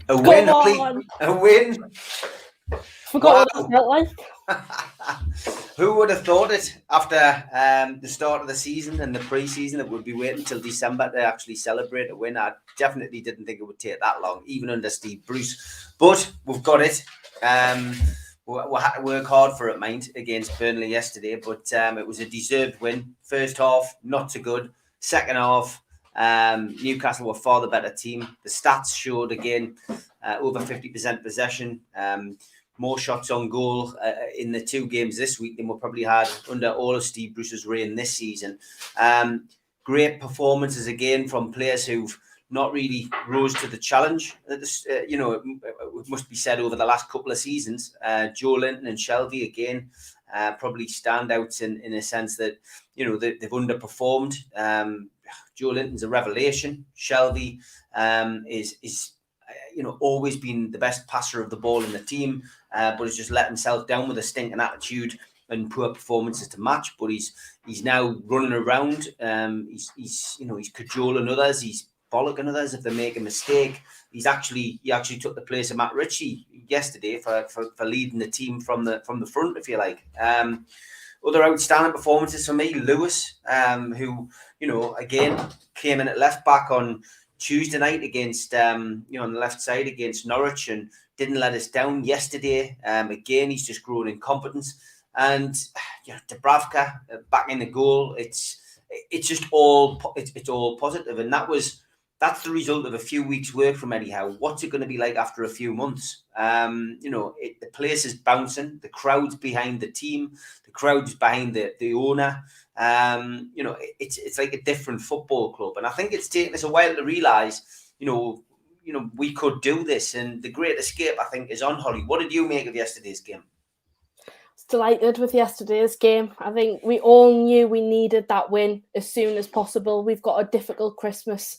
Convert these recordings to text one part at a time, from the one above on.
A Come win, on! a win. Forgot what it felt like. Who would have thought it after the start of the season and the pre-season that we'd be waiting until December to actually celebrate a win? I definitely didn't think it would take that long, even under Steve Bruce. But we've got it. We had to work hard for it, mind, against Burnley yesterday. But it was a deserved win. First half, not so good. Second half, Newcastle were far the better team. The stats showed again over 50% possession. More shots on goal in the two games this week than we probably had under all of Steve Bruce's reign this season. Great performances again from players who've not really rose to the challenge. It must be said over the last couple of seasons. Joe Linton and Shelvey again probably standouts in a sense that they've underperformed. Joe Linton's a revelation. Shelvey is always been the best passer of the ball in the team, but has just let himself down with a stinking attitude and poor performances to match. But he's now running around. He's cajoling others. He's bollocking others if they make a mistake. He actually took the place of Matt Ritchie yesterday for leading the team from the front, if you like. Other outstanding performances for me, Lewis, who again came in at left back on Tuesday night against on the left side against Norwich and didn't let us down yesterday. Again, he's just grown in competence. And Dubravka back in the goal. It's just all positive, and that's the result of a few weeks' work from Eddie Howe. What's it going to be like after a few months? The place is bouncing. The crowd's behind the team. The crowd's behind the owner. It's like a different football club, and I think it's taken us a while to realise, we could do this. And the great escape, I think, is on. Holly, what did you make of yesterday's game? Delighted with yesterday's game. I think we all knew we needed that win as soon as possible. We've got a difficult Christmas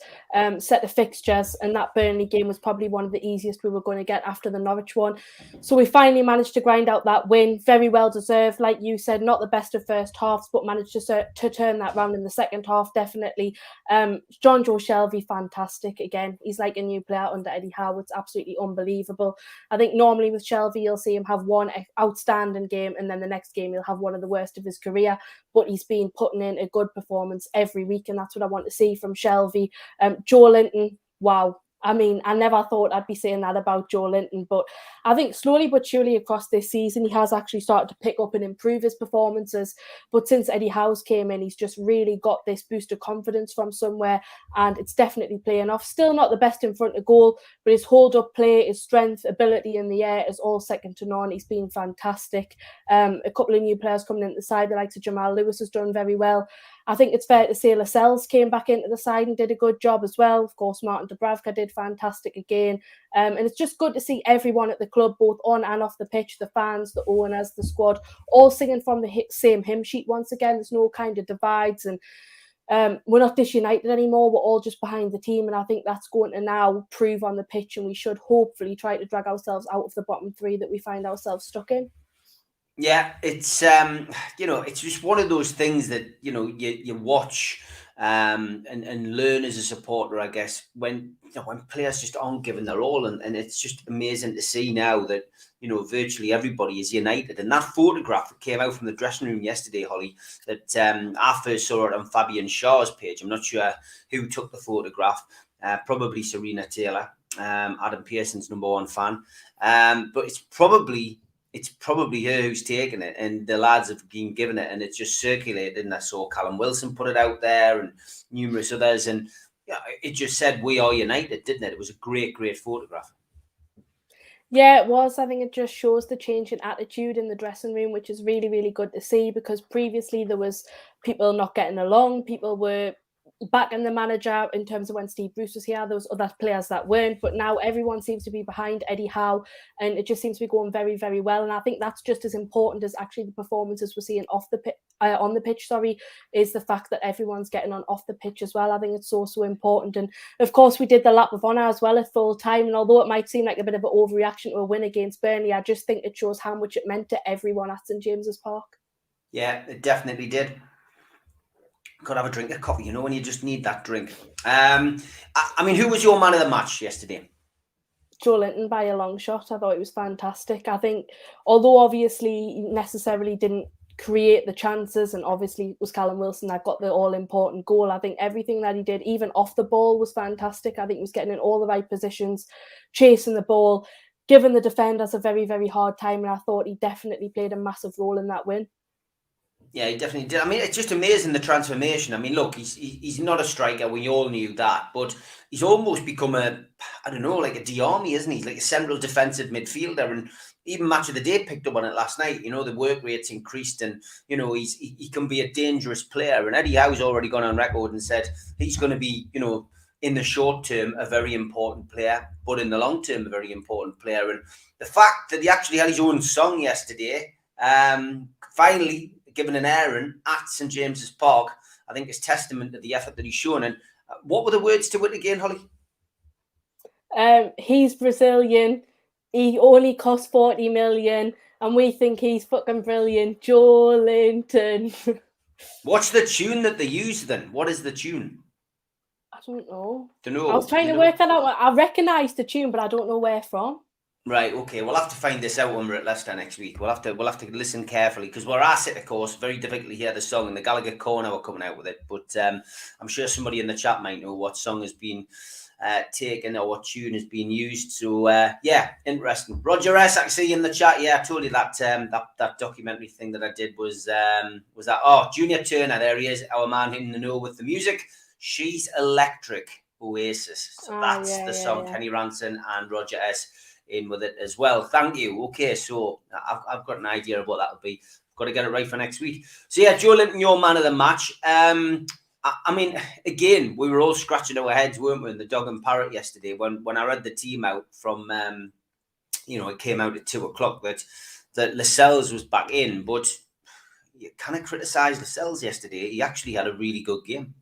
set of fixtures, and that Burnley game was probably one of the easiest we were going to get after the Norwich one. So we finally managed to grind out that win. Very well deserved, like you said, not the best of first halves, but managed to turn that round in the second half, definitely. John Joe Shelvey, fantastic again. He's like a new player under Eddie Howe. It's absolutely unbelievable. I think normally with Shelvey, you'll see him have one outstanding game, and then the next game he'll have one of the worst of his career, but he's been putting in a good performance every week, and that's what I want to see from Shelvey. Joe Linton, wow. I mean, I never thought I'd be saying that about Joe Linton, but I think slowly but surely across this season, he has actually started to pick up and improve his performances. But since Eddie Howe's came in, he's just really got this boost of confidence from somewhere, and it's definitely playing off. Still not the best in front of goal, but his hold-up play, his strength, ability in the air is all second to none. He's been fantastic. A couple of new players coming into the side, the likes of Jamal Lewis has done very well. I think it's fair to say Lascelles came back into the side and did a good job as well. Of course, Martin Dubravka did fantastic again. And it's just good to see everyone at the club, both on and off the pitch, the fans, the owners, the squad, all singing from the same hymn sheet once again. There's no kind of divides, and we're not disunited anymore. We're all just behind the team, and I think that's going to now prove on the pitch, and we should hopefully try to drag ourselves out of the bottom three that we find ourselves stuck in. Yeah, it's it's just one of those things that you watch and learn as a supporter, I guess, when players just aren't giving their all, and it's just amazing to see now that virtually everybody is united. And that photograph that came out from the dressing room yesterday, Holly, that I first saw it on Fabian Shaw's page. I'm not sure who took the photograph. Probably Serena Taylor, Adam Pearson's #1 fan, but it's probably her who's taken it, and the lads have been given it, and it's just circulated. And I saw Callum Wilson put it out there, and numerous others, and it just said "We are united," didn't it? It was a great photograph. Yeah, it was. I think it just shows the change in attitude in the dressing room, which is really, really good to see, because previously there was people not getting along. People were backing the manager in terms of when Steve Bruce was here. There was other players that weren't, but now everyone seems to be behind Eddie Howe, and it just seems to be going very, very well. And I think that's just as important as actually the performances we're seeing on the pitch, is the fact that everyone's getting on off the pitch as well. I think it's so important. And of course, we did the lap of honour as well at full time. And although it might seem like a bit of an overreaction to a win against Burnley, I just think it shows how much it meant to everyone at St James's Park. Yeah, it definitely did. Could have a drink of coffee, when you just need that drink. I mean, who was your man of the match yesterday? Joe Linton by a long shot. I thought it was fantastic. I think, although obviously he necessarily didn't create the chances, and obviously it was Callum Wilson that got the all-important goal, I think everything that he did, even off the ball, was fantastic. I think he was getting in all the right positions, chasing the ball, giving the defenders a very, very hard time, and I thought he definitely played a massive role in that win. Yeah, he definitely did. I mean, it's just amazing, the transformation. I mean, look, he's not a striker. We all knew that, but he's almost become a, I don't know, like a Diarmi, isn't he? He's like a central defensive midfielder, and even Match of the Day picked up on it last night. You know, the work rate's increased, and you know he can be a dangerous player. And Eddie Howe's already gone on record and said he's going to be, you know, in the short term a very important player, but in the long term a very important player. And the fact that he actually had his own song yesterday, finally given an airing at St James's Park, I think is testament to the effort that he's shown. And what were the words to it again, Holly? He's Brazilian. He only costs 40 million, and we think he's fucking brilliant. Joe Linton. What's the tune that they use then? What is the tune? I don't know. Don't know. I was trying to work that out. I recognise the tune, but I don't know where from. Right, okay. We'll have to find this out when we're at Leicester next week. We'll have to listen carefully, because where I sit, of course, very difficult to hear the song, and the Gallagher Corner were coming out with it. But I'm sure somebody in the chat might know what song has been taken or what tune is being used. So yeah, interesting. Roger S, I can see in the chat. Yeah, I told you that that documentary thing that I did was that. Oh, Junior Turner, there he is, our man in the know with the music. She's Electric, Oasis. So that's the song. Yeah. Kenny Ranson and Roger S in with it as well. Thank you. Okay, so I've got an idea of what that'll be. Got to get it right for next week. So yeah, Joe Linton, your man of the match. I mean, again, we were all scratching our heads, weren't we, in the dog and parrot yesterday when I read the team out from, you know, it came out at 2:00 that Lascelles was back in, but you kind of criticised Lascelles yesterday. He actually had a really good game.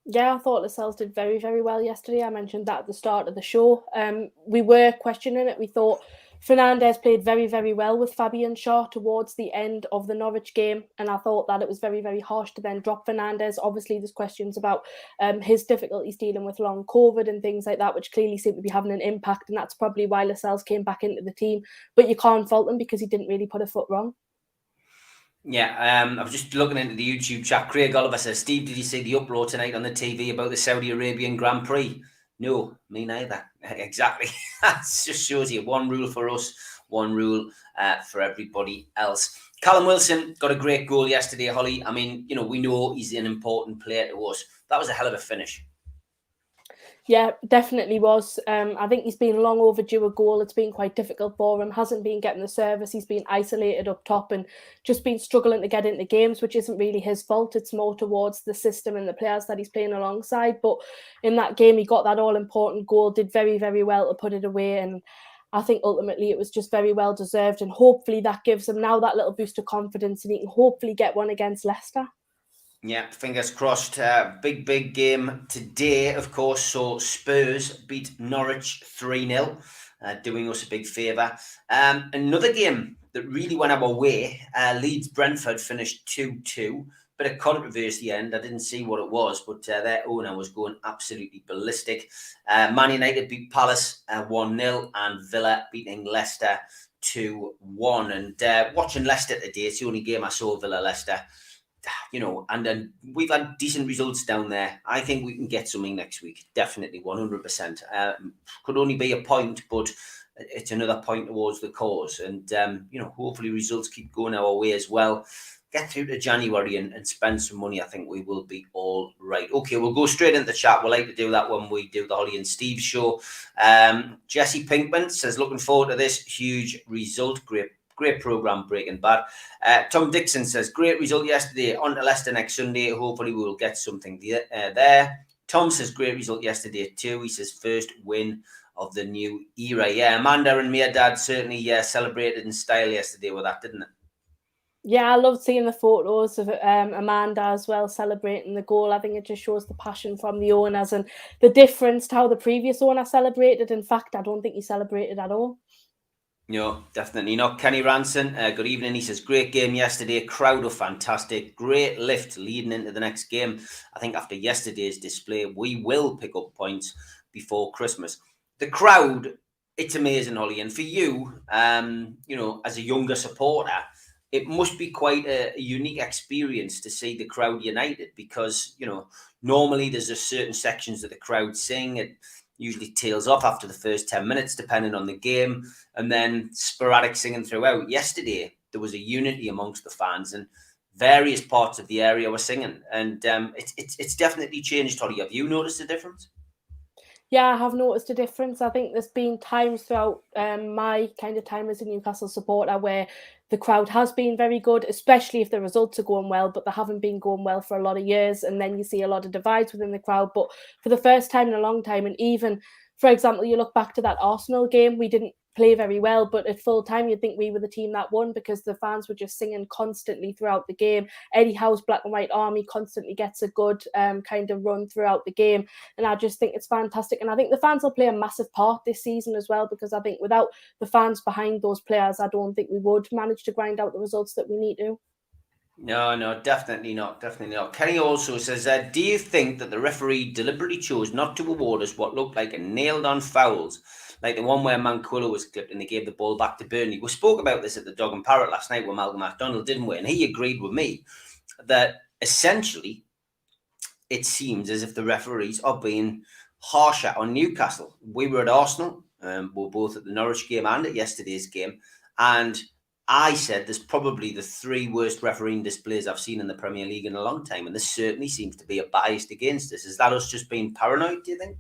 Yeah, I thought Lascelles did very, very well yesterday. I mentioned that at the start of the show. We were questioning it. We thought Fernandez played very, very well with Fabian Schär towards the end of the Norwich game, and I thought that it was very, very harsh to then drop Fernandez. Obviously, there's questions about his difficulties dealing with long COVID and things like that, which clearly seem to be having an impact, and that's probably why Lascelles came back into the team. But you can't fault him because he didn't really put a foot wrong. Yeah, I was just looking into the YouTube chat. Craig Oliver says, Steve, did you see the uproar tonight on the TV about the Saudi Arabian Grand Prix? No, me neither. Exactly. That just shows you one rule for us, one rule for everybody else. Callum Wilson got a great goal yesterday, Holly. I mean, you know, we know he's an important player to us. That was a hell of a finish. Yeah, definitely was. I think he's been long overdue a goal. It's been quite difficult for him. Hasn't been getting the service. He's been isolated up top and just been struggling to get into games, which isn't really his fault. It's more towards the system and the players that he's playing alongside. But in that game, he got that all-important goal, did very, very well to put it away. And I think ultimately it was just very well deserved. And hopefully that gives him now that little boost of confidence, and he can hopefully get one against Leicester. Yeah, fingers crossed. Big game today, of course. So Spurs beat Norwich 3-0, doing us a big favour. Another game that really went our way, Leeds-Brentford finished 2-2. Bit of controversy end. I didn't see what it was, but their owner was going absolutely ballistic. Man United beat Palace 1-0, and Villa beating Leicester 2-1. And watching Leicester today, it's the only game I saw, Villa-Leicester. You know, and then we've had decent results down there. I think we can get something next week. Definitely, 100%. Could only be a point, but it's another point towards the cause. And, you know, hopefully results keep going our way as well. Get through to January and spend some money. I think we will be all right. Okay, we'll go straight into the chat. We like to do that when we do the Holly and Steve show. Jesse Pinkman says, looking forward to this huge result. Great programme, Breaking Bad. Tom Dixon says, great result yesterday. On to Leicester next Sunday. Hopefully we will get something there. Tom says, great result yesterday too. He says, first win of the new era. Yeah, Amanda and Mia Dad certainly celebrated in style yesterday with that, didn't it? Yeah, I loved seeing the photos of Amanda as well celebrating the goal. I think it just shows the passion from the owners and the difference to how the previous owner celebrated. In fact, I don't think he celebrated at all. No, definitely not. Kenny Ranson, good evening. He says, great game yesterday. Crowd are fantastic. Great lift leading into the next game. I think after yesterday's display, we will pick up points before Christmas. the crowd, it's amazing, Holly. And for you, as a younger supporter, it must be quite a unique experience to see the crowd united because, normally there's a certain sections that the crowd sing. It usually tails off after the first 10 minutes, depending on the game, and then sporadic singing throughout. Yesterday, there was a unity amongst the fans and various parts of the area were singing. And it's definitely changed, Holly. Have you noticed a difference? Yeah, I have noticed a difference. I think there's been times throughout my kind of time as a Newcastle supporter where the crowd has been very good, especially if the results are going well, but they haven't been going well for a lot of years. And then you see a lot of divides within the crowd. But for the first time in a long time, and even, for example, you look back to that Arsenal game, we didn't play very well, but at full time, you'd think we were the team that won because the fans were just singing constantly throughout the game. Eddie Howe's Black and White Army constantly gets a good kind of run throughout the game. And I just think it's fantastic. And I think the fans will play a massive part this season as well, because I think without the fans behind those players, I don't think we would manage to grind out the results that we need to. No, definitely not. Definitely not. Kenny also says, do you think that the referee deliberately chose not to award us what looked like a nailed-on fouls, like the one where Manquillo was clipped and they gave the ball back to Burnley? We spoke about this at the Dog and Parrot last night with Malcolm MacDonald, didn't we? And he agreed with me that essentially it seems as if the referees are being harsher on Newcastle. We were at Arsenal. We were both at the Norwich game and at yesterday's game. And I said there's probably the 3 worst refereeing displays I've seen in the Premier League in a long time. And this certainly seems to be a bias against us. Is that us just being paranoid, do you think?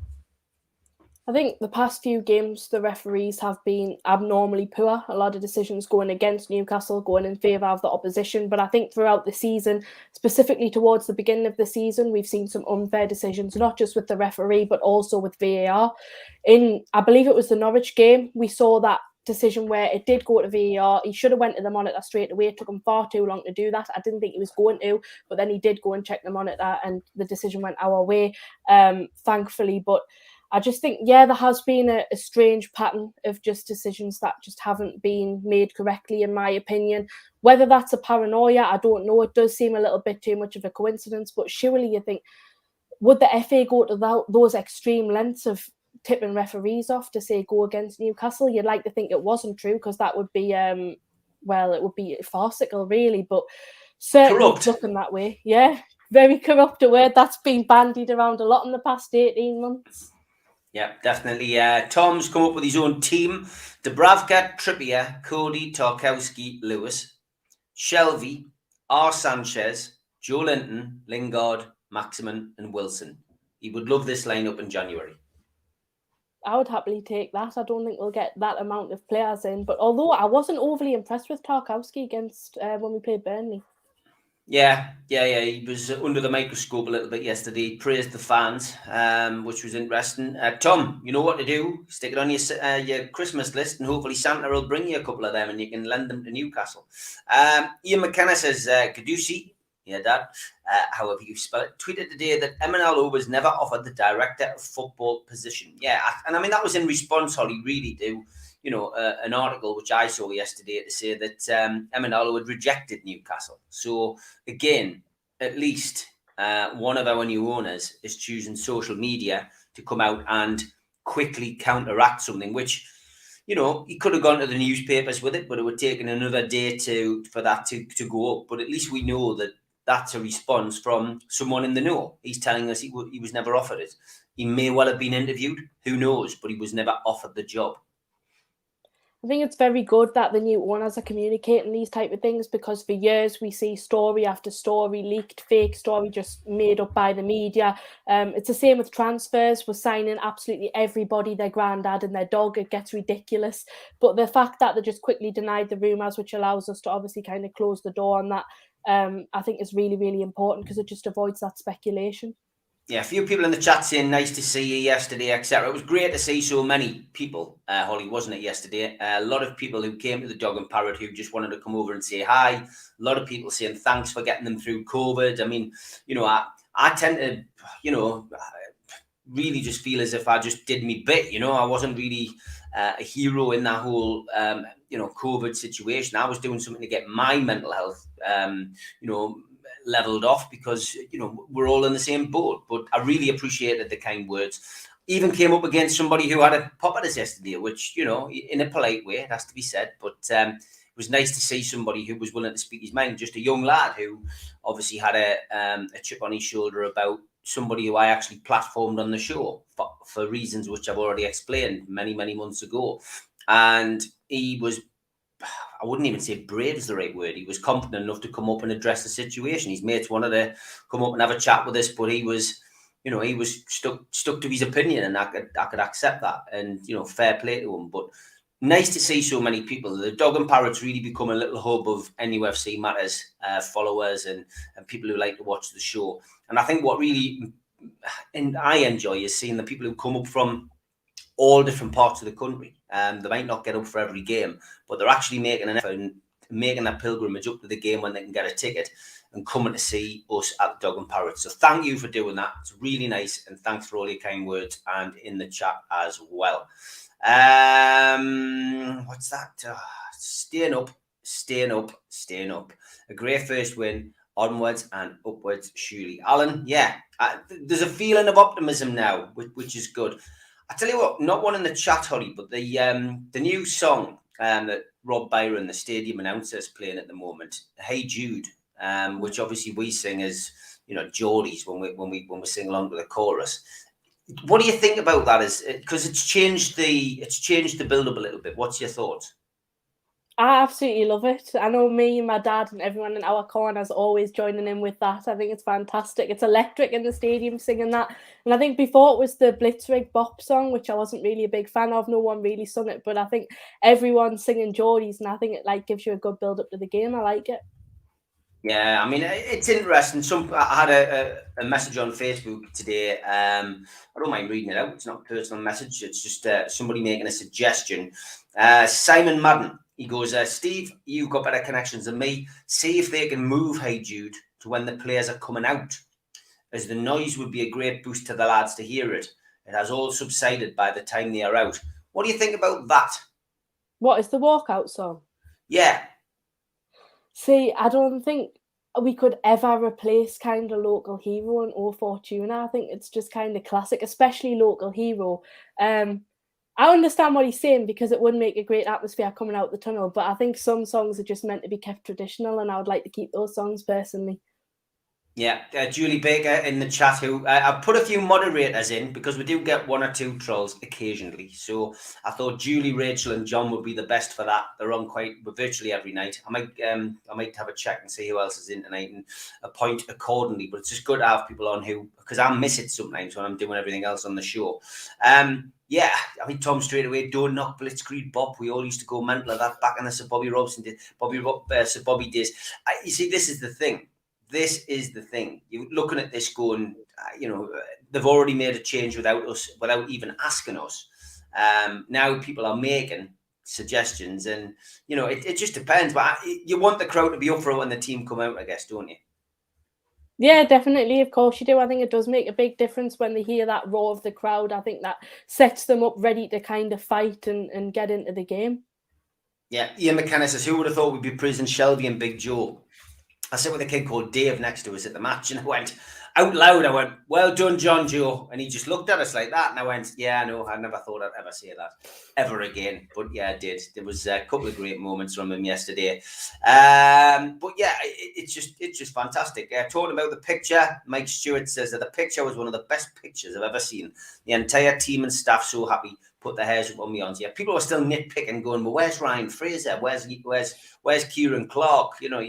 I think the past few games, the referees have been abnormally poor. A lot of decisions going against Newcastle, going in favour of the opposition. But I think throughout the season, specifically towards the beginning of the season, we've seen some unfair decisions, not just with the referee, but also with VAR. I believe it was the Norwich game, we saw that decision where it did go to VAR. He should have went to the monitor straight away. It took him far too long to do that. I didn't think he was going to, but then he did go and check the monitor and the decision went our way, thankfully. But I just think, there has been a strange pattern of just decisions that just haven't been made correctly, in my opinion. Whether that's a paranoia, I don't know. It does seem a little bit too much of a coincidence, but surely you think, would the FA go to those extreme lengths of tipping referees off to say go against Newcastle? You'd like to think it wasn't true, because that would be, it would be farcical, really, but certainly it's looking that way. Yeah, very corrupt, a word that's been bandied around a lot in the past 18 months. Yeah, definitely. Tom's come up with his own team. Dubravka, Trippier, Cody, Tarkowski, Lewis, Shelvey, R. Sanchez, Joe Linton, Lingard, Maximin and Wilson. He would love this lineup in January. I would happily take that. I don't think we'll get that amount of players in. But although I wasn't overly impressed with Tarkowski against when we played Burnley. Yeah. He was under the microscope a little bit yesterday. He praised the fans, which was interesting. Tom, you know what to do. Stick it on your Christmas list, and hopefully Santa will bring you a couple of them, and you can lend them to Newcastle. Ian McKenna says, Caducci, Dad, however you spell it, tweeted today that Emenalo was never offered the director of football position. Yeah, and I mean, that was in response, Holly, really to an article which I saw yesterday to say that Emenalo had rejected Newcastle. So again, at least one of our new owners is choosing social media to come out and quickly counteract something, which, he could have gone to the newspapers with it, but it would take another day for that to go up. But at least we know that that's a response from someone in the know. He's telling us he was never offered it. He may well have been interviewed, who knows, but he was never offered the job. I think it's very good that the new owners are communicating these type of things, because for years we see story after story, leaked fake story just made up by the media. It's the same with transfers. We're signing absolutely everybody, their granddad and their dog. It gets ridiculous. But the fact that they just quickly denied the rumours, which allows us to obviously kind of close the door on that, I think is really, really important, because it just avoids that speculation. Yeah, a few people in the chat saying nice to see you yesterday, etc. It was great to see so many people, Holly, wasn't it, yesterday? A lot of people who came to the Dog and Parrot who just wanted to come over and say hi. A lot of people saying thanks for getting them through COVID. I mean, I tend to, really just feel as if I just did me bit. I wasn't really a hero in that whole, COVID situation. I was doing something to get my mental health, leveled off, because we're all in the same boat. But I really appreciated the kind words. even came up against somebody who had a pop at us yesterday, which, you know, in a polite way, it has to be said. But it was nice to see somebody who was willing to speak his mind, just a young lad who obviously had a chip on his shoulder about somebody who I actually platformed on the show for reasons which I've already explained many, many months ago. And he was, I wouldn't even say brave is the right word. He was confident enough to come up and address the situation. His mates wanted to come up and have a chat with us, but he was, you know, he was stuck to his opinion, and I could accept that. And, you know, fair play to him. But nice to see so many people. The Dog and Parrots really become a little hub of NUFC matters, followers and people who like to watch the show. And I think what really I enjoy is seeing the people who come up from all different parts of the country. They might not get up for every game, but they're actually making an effort and making that pilgrimage up to the game when they can get a ticket and coming to see us at the Dog and Parrot. So thank you for doing that. It's really nice, and thanks for all your kind words and in the chat as well. What's that? Staying up. A great first win. Onwards and upwards, surely. Alan, yeah, there's a feeling of optimism now, which is good. I tell you what, not one in the chat, Holly, but the new song that Rob Byron, the stadium announcer, is playing at the moment, "Hey Jude," which obviously we sing as, you know, Geordies when we sing along to the chorus. What do you think about that? Is because it's changed the build up a little bit. What's your thoughts? I absolutely love it. I know me and my dad and everyone in our corner is always joining in with that. I think it's fantastic. It's electric in the stadium singing that. And I think before it was the Blitzkrieg Bop song, which I wasn't really a big fan of. No one really sung it, but I think everyone's singing Geordies, and I think it like gives you a good build up to the game. I like it. Yeah, I mean, it's interesting. I had a message on Facebook today. I don't mind reading it out. It's not a personal message. It's just somebody making a suggestion. Simon Madden, he goes, Steve, you've got better connections than me. See if they can move Hey Jude to when the players are coming out, as the noise would be a great boost to the lads to hear it. It has all subsided by the time they are out. What do you think about that? What is the walkout song? Yeah. See, I don't think we could ever replace kind of Local Hero and O Fortuna. I think it's just kind of classic, especially Local Hero. I understand what he's saying, because it would make a great atmosphere coming out the tunnel, but I think some songs are just meant to be kept traditional, and I would like to keep those songs personally. Yeah, Julie Baker in the chat, who I put a few moderators in because we do get one or two trolls occasionally. So I thought Julie, Rachel, and John would be the best for that. They're on virtually every night. I might have a check and see who else is in tonight and appoint accordingly. But it's just good to have people on who, because I miss it sometimes when I'm doing everything else on the show. Yeah, I mean, Tom, straight away, don't knock Blitzkrieg Bop. We all used to go mental at that back in the Sir Bobby Robson days, Sir Bobby days. You see, this is the thing. You're looking at this going, you know, they've already made a change without us, without even asking us. Now people are making suggestions, and, you know, it just depends. But you want the crowd to be up for it when the team come out, I guess, don't you? Yeah, definitely. Of course you do. I think it does make a big difference when they hear that roar of the crowd. I think that sets them up ready to kind of fight and get into the game. Yeah, Ian McKenna says, who would have thought we'd be praising Shelby and Big Joe? I sat with a kid called Dave next to us at the match, and I went out loud, well done, John Joe. And he just looked at us like that. And I went, yeah, no, I never thought I'd ever say that ever again. But yeah, I did. There was a couple of great moments from him yesterday. But yeah, it's just fantastic. Talking about the picture, Mike Stewart says that the picture was one of the best pictures I've ever seen. The entire team and staff so happy. Put their hairs up on me on. Yeah, people are still nitpicking, going, well, where's Ryan Fraser? Where's Kieran Clark? You know,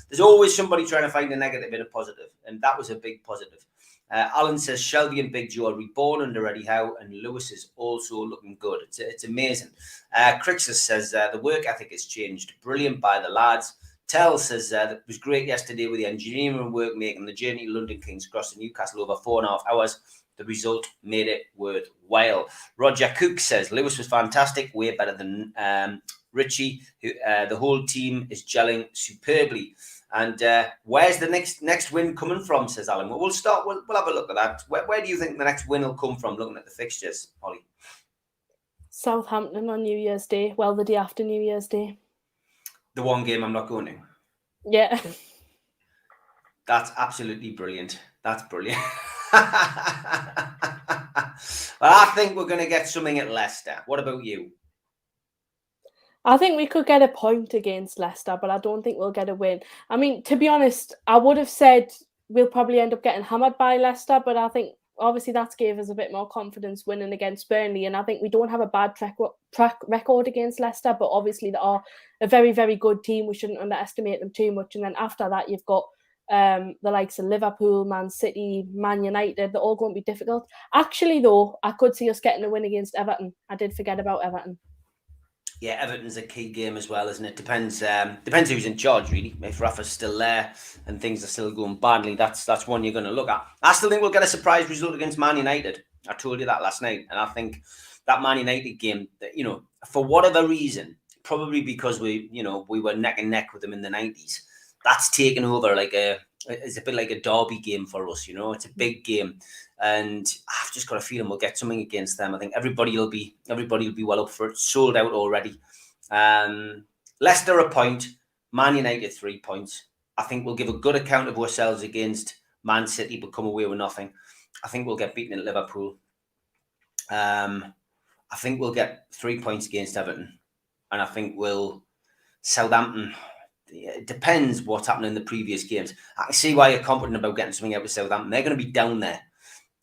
there's always somebody trying to find a negative in a positive, and that was a big positive. Alan says Shelby and Big Joe are reborn under Eddie Howe, and Lewis is also looking good. It's amazing. Crixus says the work ethic has changed. Brilliant by the lads. Tell says that it was great yesterday with the engineering work, making the journey to London King's Cross to Newcastle over 4.5 hours. The result made it worthwhile. Roger Cook says Lewis was fantastic, way better than Richie. The whole team is gelling superbly. And where's the next win coming from? Says Alan. Well, we'll have a look at that. Where do you think the next win will come from? Looking at the fixtures, Holly. Southampton on New Year's Day. Well, the day after New Year's Day. The one game I'm not going to. Yeah. That's absolutely brilliant. That's brilliant. But I think we're going to get something at Leicester. What about you? I think we could get a point against Leicester, but I don't think we'll get a win. I mean, to be honest, I would have said we'll probably end up getting hammered by Leicester, but I think obviously that gave us a bit more confidence winning against Burnley. And I think we don't have a bad track record against Leicester, but obviously they are a very, very good team. We shouldn't underestimate them too much. And then after that, you've got the likes of Liverpool, Man City, Man United. They're all going to be difficult. Actually, though, I could see us getting a win against Everton. I did forget about Everton. Yeah, Everton's a key game as well, isn't it? Depends who's in charge, really. If Rafa's still there and things are still going badly, that's one you're going to look at. I still think we'll get a surprise result against Man United. I told you that last night, and I think that Man United game, for whatever reason, probably because we were neck and neck with them in the 90s, that's taken over it's a bit like a derby game for us. It's a big game. And I've just got a feeling we'll get something against them. I think everybody will be well up for it. Sold out already. Leicester a point, Man United 3 points. I think we'll give a good account of ourselves against Man City, but come away with nothing. I think we'll get beaten at Liverpool. I think we'll get 3 points against Everton, and I think Southampton. It depends what's happening in the previous games. I can see why you're confident about getting something out of Southampton. They're going to be down there.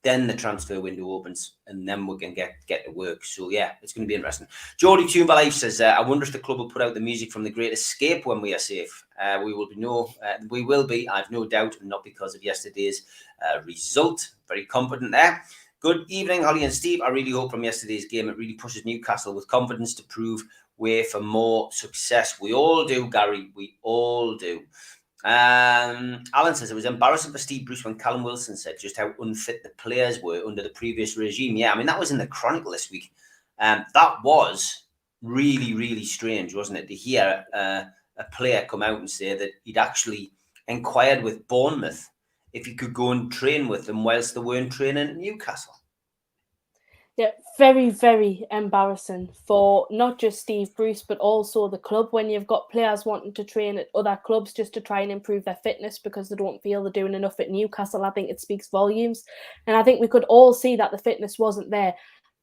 Then the transfer window opens, and then we can get to work. So yeah, it's going to be interesting. Geordie Tumba Life says, "I wonder if the club will put out the music from The Great Escape when we are safe. We will be. I've no doubt, and not because of yesterday's result. Very confident there." Good evening, Holly and Steve. I really hope from yesterday's game it really pushes Newcastle with confidence to prove way for more success. We all do, Gary. We all do. Alan says it was embarrassing for Steve Bruce when Callum Wilson said just how unfit the players were under the previous regime. Yeah, I mean, that was in the Chronicle this week. That was really, really strange, wasn't it, to hear a player come out and say that he'd actually inquired with Bournemouth if he could go and train with them whilst they weren't training at Newcastle. Yeah, very, very embarrassing for not just Steve Bruce, but also the club when you've got players wanting to train at other clubs just to try and improve their fitness because they don't feel they're doing enough at Newcastle. I think it speaks volumes. And I think we could all see that the fitness wasn't there.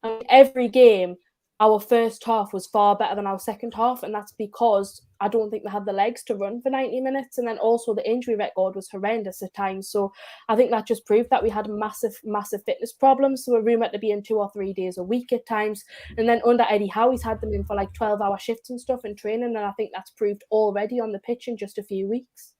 And every game, our first half was far better than our second half. And that's because I don't think they had the legs to run for 90 minutes. And then also the injury record was horrendous at times. So I think that just proved that we had massive, massive fitness problems. So we're rumoured to be in 2 or 3 days a week at times. And then under Eddie Howe, he's had them in for like 12-hour shifts and stuff in training. And I think that's proved already on the pitch in just a few weeks.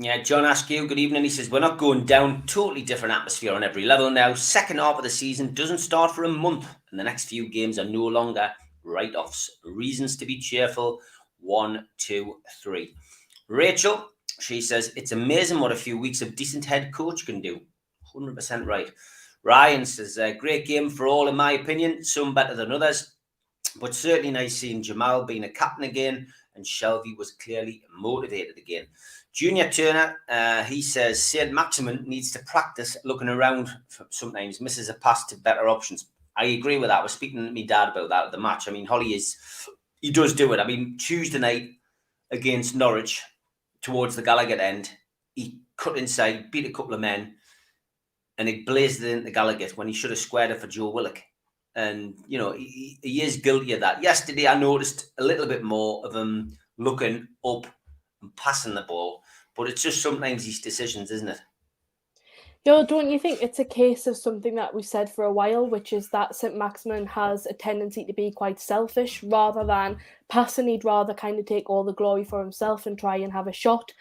Yeah, John Askew, good evening. He says, we're not going down. Totally different atmosphere on every level now. Second half of the season doesn't start for a month. And the next few games are no longer write-offs. Reasons to be cheerful. 1, 2, 3. Rachel, she says, it's amazing what a few weeks of decent head coach can do. 100% right. Ryan says, great game for all, in my opinion. Some better than others. But certainly nice seeing Jamal being a captain again. And Shelby was clearly motivated again. Junior Turner, he says, St. Maximin needs to practice looking around, sometimes misses a pass to better options. I agree with that. I was speaking to my dad about that at the match. I mean, he does do it. I mean, Tuesday night against Norwich, towards the Gallagher end, he cut inside, beat a couple of men, and he blazed it into Gallagher when he should have squared it for Joe Willock. And, he is guilty of that. Yesterday, I noticed a little bit more of him looking up and passing the ball, but it's just sometimes these decisions, isn't it? Don't you think it's a case of something that we've said for a while, which is that St. Maximin has a tendency to be quite selfish rather than passing? He'd rather kind of take all the glory for himself and try and have a shot.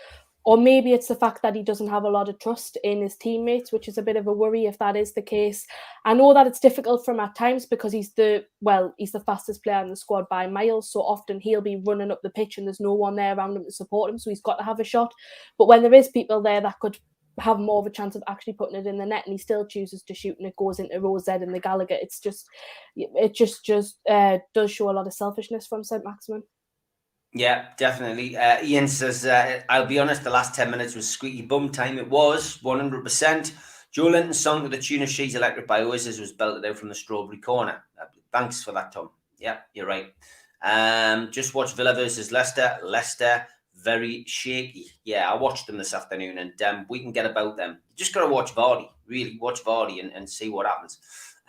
Or maybe it's the fact that he doesn't have a lot of trust in his teammates, which is a bit of a worry if that is the case. I know that it's difficult for him at times because he's the fastest player in the squad by miles. So often he'll be running up the pitch and there's no one there around him to support him. So he's got to have a shot. But when there is people there that could have more of a chance of actually putting it in the net and he still chooses to shoot and it goes into row Z and the Gallagher, it just does show a lot of selfishness from St. Maximin. Yeah, definitely. Ian says, I'll be honest, the last 10 minutes was squeaky bum time. It was 100%. Joe Linton's song to the tune of She's Electric by Oasis was belted out from the Strawberry Corner. Thanks for that, Tom. Yeah, you're right. Just watch Villa versus Leicester. Leicester, very shaky. Yeah, I watched them this afternoon and we can get about them. You just got to watch Vardy, really watch Vardy and see what happens.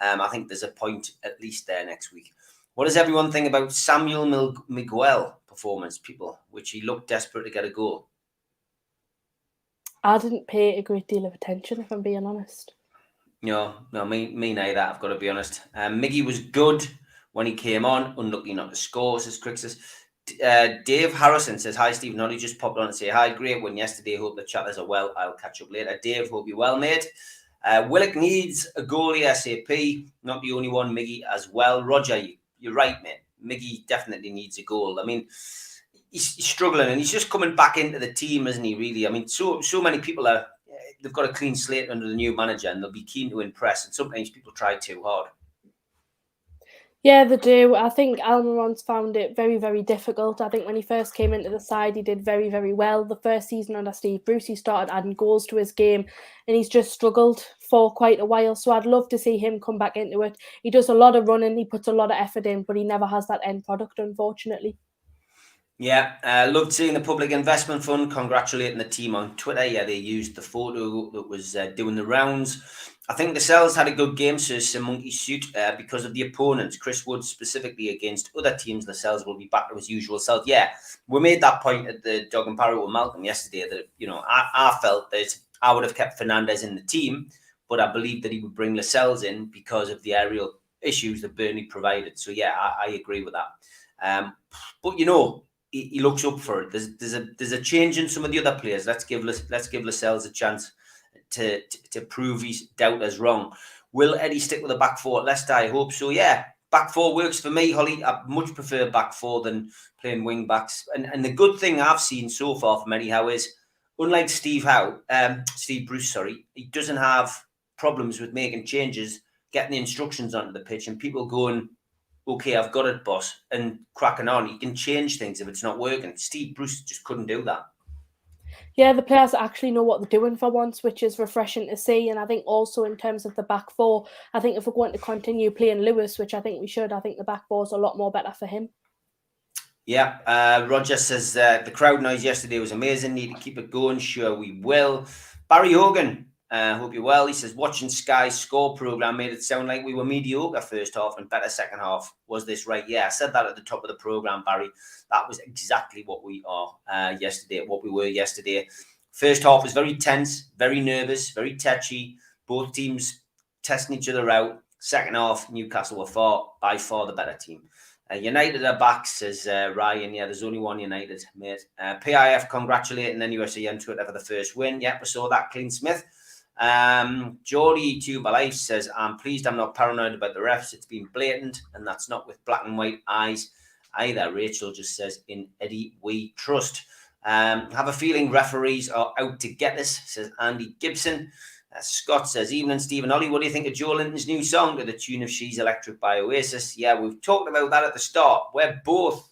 I think there's a point at least there next week. What does everyone think about Samuel Miguel performance, people, which he looked desperate to get a goal? I didn't pay a great deal of attention, if I'm being honest. No, me neither, I've got to be honest. Miggy was good when he came on, unlucky not to score, says Crixus. Dave Harrison says, hi, Steve Noddy, just popped on and say, hi, great win yesterday, hope the chatters are well, I'll catch up later. Dave, hope you're well, mate. Willock needs a goalie ASAP, not the only one, Miggy as well. Roger, you're right, mate. Miggy definitely needs a goal. I mean, he's struggling and he's just coming back into the team, isn't he, really? I mean, so many people they've got a clean slate under the new manager and they'll be keen to impress, and sometimes people try too hard. Yeah, they do. I think Almiron's found it very, very difficult. I think when he first came into the side, he did very, very well. The first season under Steve Bruce, he started adding goals to his game and he's just struggled for quite a while. So I'd love to see him come back into it. He does a lot of running, he puts a lot of effort in, but he never has that end product, unfortunately. Yeah, loved seeing the Public Investment Fund congratulating the team on Twitter. Yeah, they used the photo that was doing the rounds. I think the Cells had a good game, says Sim Monkey Suit, because of the opponents. Chris Wood specifically against other teams. The Cells will be back to his usual self. Yeah, we made that point at the Dog and Parrot with Malcolm yesterday that, I felt that I would have kept Fernandez in the team, but I believe that he would bring Lascelles in because of the aerial issues that Burnley provided. So yeah, I agree with that. But he looks up for it. There's a change in some of the other players. Let's give Lascelles a chance to prove his doubters wrong. Will Eddie stick with the back four at Leicester? I hope so. Yeah, back four works for me, Holly. I much prefer back four than playing wing backs. And the good thing I've seen so far from Eddie Howe is, unlike Steve Bruce, he doesn't have problems with making changes, getting the instructions onto the pitch, and people going, okay, I've got it, boss, and cracking on. He can change things if it's not working. Steve Bruce just couldn't do that. Yeah, the players actually know what they're doing for once, which is refreshing to see. And I think also in terms of the back four, I think if we're going to continue playing Lewis, which I think we should, I think the back four is a lot more better for him. Yeah, Roger says the crowd noise yesterday was amazing. Need to keep it going. Sure, we will. Barry Hogan, hope you're well. He says, watching Sky's score programme made it sound like we were mediocre first half and better second half. Was this right? Yeah, I said that at the top of the programme, Barry. That was exactly what we are yesterday, what we were yesterday. First half was very tense, very nervous, very touchy. Both teams testing each other out. Second half, Newcastle were by far the better team. United are back, says Ryan. Yeah, there's only one United, mate. PIF congratulating NUFC on Twitter for the first win. Yep, I saw that. Clean Smith. Geordie Tuber Life says, I'm pleased I'm not paranoid about the refs. It's been blatant, and that's not with black and white eyes either. Rachel just says, in Eddie we trust. Have a feeling referees are out to get us, says Andy Gibson. Scott says, evening, Stephen Ollie. What do you think of Joe Linton's new song to the tune of She's Electric by Oasis? Yeah, we've talked about that at the start. We're both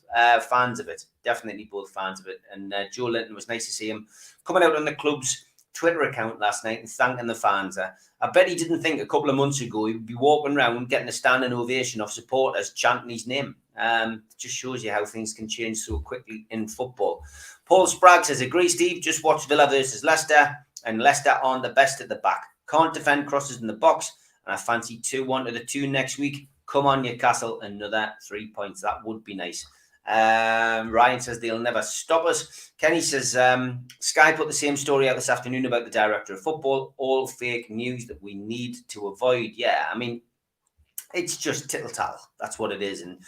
fans of it. Definitely both fans of it. And Joe Linton, was nice to see him coming out on the club's Twitter account last night and thanking the fans. I bet he didn't think a couple of months ago he would be walking around getting a standing ovation of supporters chanting his name. Just shows you how things can change so quickly in football. Paul Sprague says, agree, Steve. Just watch Villa versus Leicester. And Leicester aren't the best at the back. Can't defend crosses in the box. And I fancy 2-1 to the 2 next week. Come on, Newcastle. Another 3 points. That would be nice. Ryan says they'll never stop us. Kenny says, Sky put the same story out this afternoon about the director of football. All fake news that we need to avoid. Yeah, I mean, it's just tittle-tattle. That's what it is. And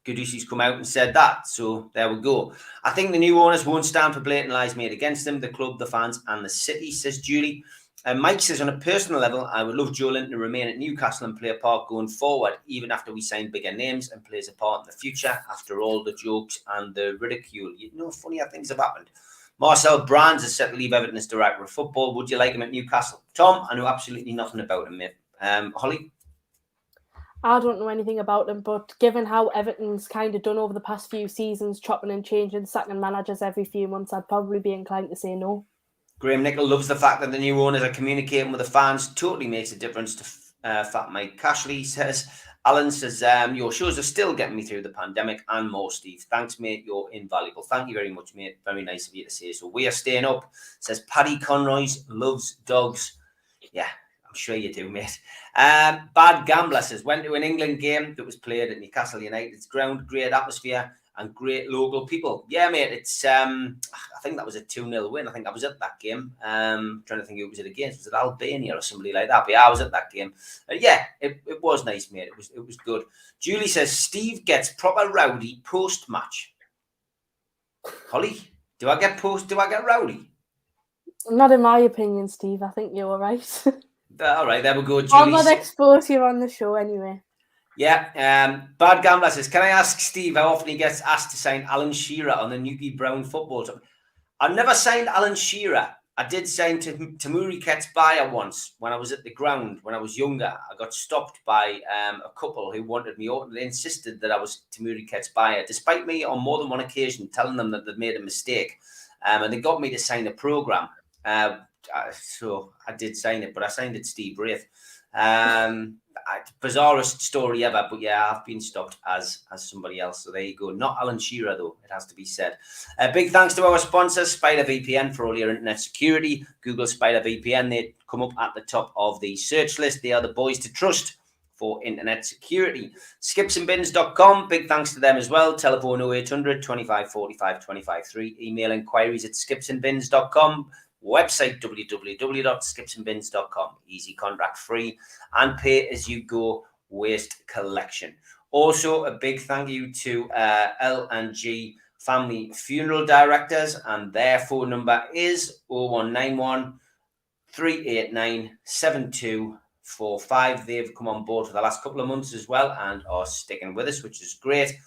Gudusi's come out and said that. So there we go. I think the new owners won't stand for blatant lies made against them, the club, the fans, and the city, says Julie. Mike says, on a personal level, I would love Joe Linton to remain at Newcastle and play a part going forward, even after we sign bigger names, and plays a part in the future after all the jokes and the ridicule. You know, funny how things have happened. Marcel Brands is set to leave Everton as director of football. Would you like him at Newcastle? Tom, I know absolutely nothing about him, mate. Holly? I don't know anything about him, but given how Everton's kind of done over the past few seasons, chopping and changing, sacking managers every few months, I'd probably be inclined to say no. Graham Nichol loves the fact that the new owners are communicating with the fans. Totally makes a difference to Fat Mike Cashley, says. Alan says, your shows are still getting me through the pandemic and more, Steve. Thanks, mate. You're invaluable. Thank you very much, mate. Very nice of you to say so. We are staying up, says Paddy Conroy's loves dogs. Yeah, sure you do, mate. Bad Gambler says, went to an England game that was played at Newcastle United's ground. Great atmosphere and great local people. Yeah, mate, it's I think that was a 2-0 win. I think I was at that game. Trying to think who was it against. Was it Albania or somebody like that? But yeah, I was at that game. Yeah, it was nice, mate. It was good. Julie says, Steve gets proper rowdy post-match. Holly, do I get rowdy? Not in my opinion, Steve. I think you're right. All right, there we go. I'll not expose you on the show anyway. Yeah, Bad Gambler says, can I ask Steve how often he gets asked to sign Alan Shearer on the Newquay Brown football team? I've never signed Alan Shearer. I did sign Tamuri Ketsbaya once when I was at the ground when I was younger. I got stopped by a couple who wanted me out. They insisted that I was Tamuri Ketsbaya, despite me on more than one occasion telling them that they'd made a mistake. And they got me to sign a programme. So I did sign it, but I signed it Steve Wraith. Bizarrest story ever, but yeah, I've been stopped as somebody else. So there you go. Not Alan Shearer, though, it has to be said. Big thanks to our sponsors, Spider VPN, for all your internet security. Google Spider VPN, they come up at the top of the search list. They are the boys to trust for internet security. Skipsandbins.com, big thanks to them as well. Telephone 0800 25 45 25 3. Email inquiries at skipsandbins.com. Website www.skipsandbins.com. Easy, contract free, and pay as you go waste collection. Also, a big thank you to L&G Family Funeral Directors, and their phone number is 0191 389 7245. They've come on board for the last couple of months as well and are sticking with us, which is great.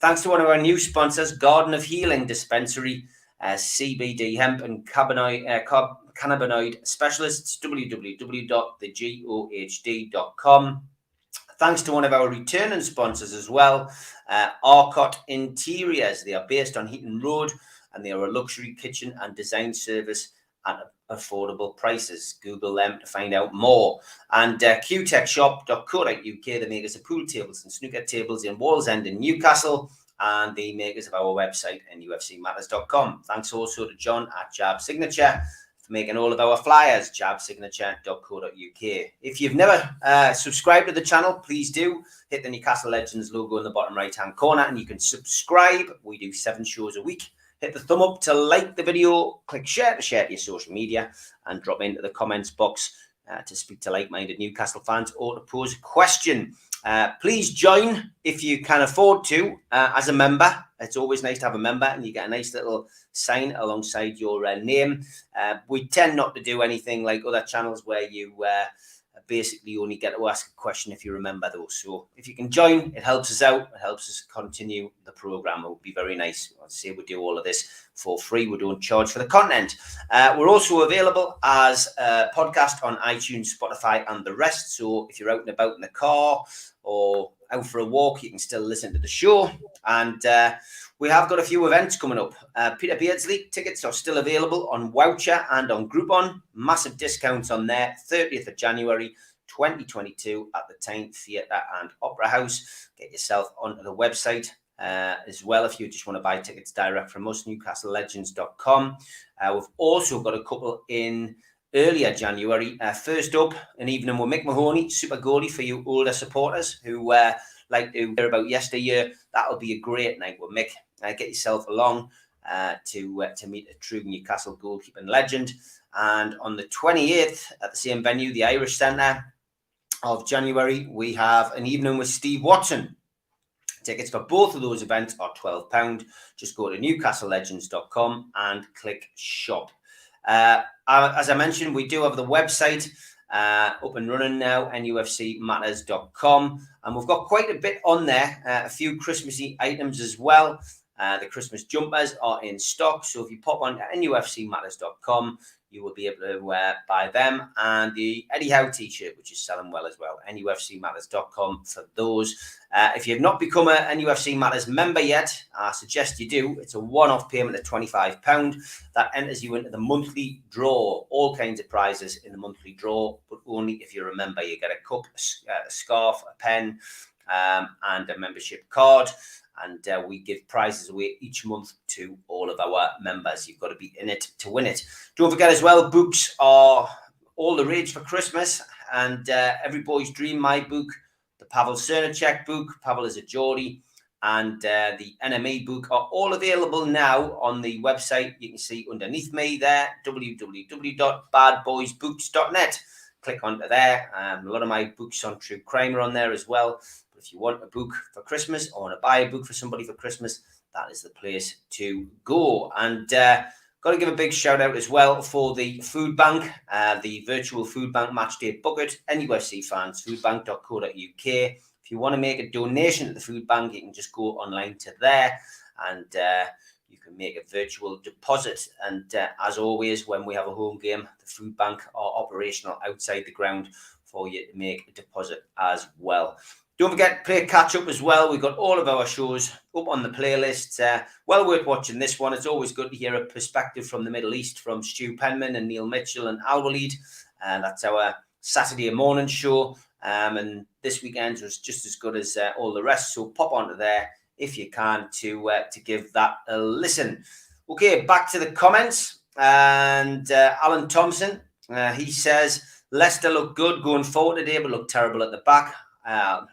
Thanks to one of our new sponsors, Garden of Healing Dispensary, CBD hemp and cannabinoid specialists, www.thegohd.com. Thanks to one of our returning sponsors as well, Arcot Interiors. They are based on Heaton Road and they are a luxury kitchen and design service at affordable prices. Google them to find out more. And qtechshop.co.uk, the makers of pool tables and snooker tables in Wallsend in Newcastle, and the makers of our website, NUFCmatters.com. Thanks also to John at Jab Signature for making all of our flyers, jabsignature.co.uk. If you've never subscribed to the channel, please do. Hit the Newcastle Legends logo in the bottom right-hand corner and you can subscribe. We do 7 shows a week. Hit the thumb up to like the video, click share to share to your social media, and drop into the comments box to speak to like-minded Newcastle fans or to pose a question. Please join if you can afford to as a member. It's always nice to have a member and you get a nice little sign alongside your name. We tend not to do anything like other channels where you basically only get to ask a question if you remember those. So if you can join, it helps us out. It helps us continue the program. It would be very nice. I'll say we do all of this for free. We don't charge for the content. We're also available as a podcast on iTunes, Spotify, and the rest. So if you're out and about in the car or out for a walk, you can still listen to the show. And we have got a few events coming up. Peter Beardsley tickets are still available on Voucher and on Groupon. Massive discounts on there. 30th of January 2022 at the Tyne Theatre and Opera House. Get yourself onto the website as well if you just want to buy tickets direct from us, newcastlelegends.com. We've also got a couple in earlier January. First up, an evening with Mick Mahoney, super goalie for you older supporters who like to hear about yesteryear. That'll be a great night with Mick. Get yourself along to meet a true Newcastle goalkeeping legend. And on the 28th, at the same venue, the Irish Centre of January, we have an evening with Steve Watson. Tickets for both of those events are £12. Just go to newcastlelegends.com and click shop. As I mentioned, we do have the website up and running now, NUFCmatters.com. And we've got quite a bit on there, a few Christmassy items as well. The Christmas jumpers are in stock. So if you pop on to NUFCmatters.com, you will be able to buy them. And the Eddie Howe t-shirt, which is selling well as well. NUFCmatters.com for those. If you've not become a NUFC Matters member yet, I suggest you do. It's a one-off payment of £25. That enters you into the monthly draw. All kinds of prizes in the monthly draw, but only if you're a member. You get a cup, a scarf, a pen, and a membership card. And we give prizes away each month to all of our members. You've got to be in it to win it. Don't forget as well, books are all the rage for Christmas. and Every Boy's Dream, my book, the Pavel Cernacek book, Pavel is a Geordie, and the NME book are all available now on the website. You can see underneath me there, www.badboysbooks.net. Click onto there. A lot of my books on true crime are on there as well. But if you want a book for Christmas or want to buy a book for somebody for Christmas, that is the place to go. And got to give a big shout out as well for the food bank, the virtual food bank match day bucket. NUFC fans, foodbank.co.uk. If you want to make a donation to the food bank, you can just go online to there and you can make a virtual deposit. And as always, when we have a home game, the food bank are operational outside the ground for you to make a deposit as well. Don't forget, play catch up as well. We've got all of our shows up on the playlist. Well worth watching this one. It's always good to hear a perspective from the Middle East from Stu Penman and Neil Mitchell and Al Walid. That's our Saturday morning show. And this weekend was just as good as all the rest. So pop onto there if you can to give that a listen. Okay, back to the comments. And Alan Thompson, he says, Leicester look good going forward today, but look terrible at the back.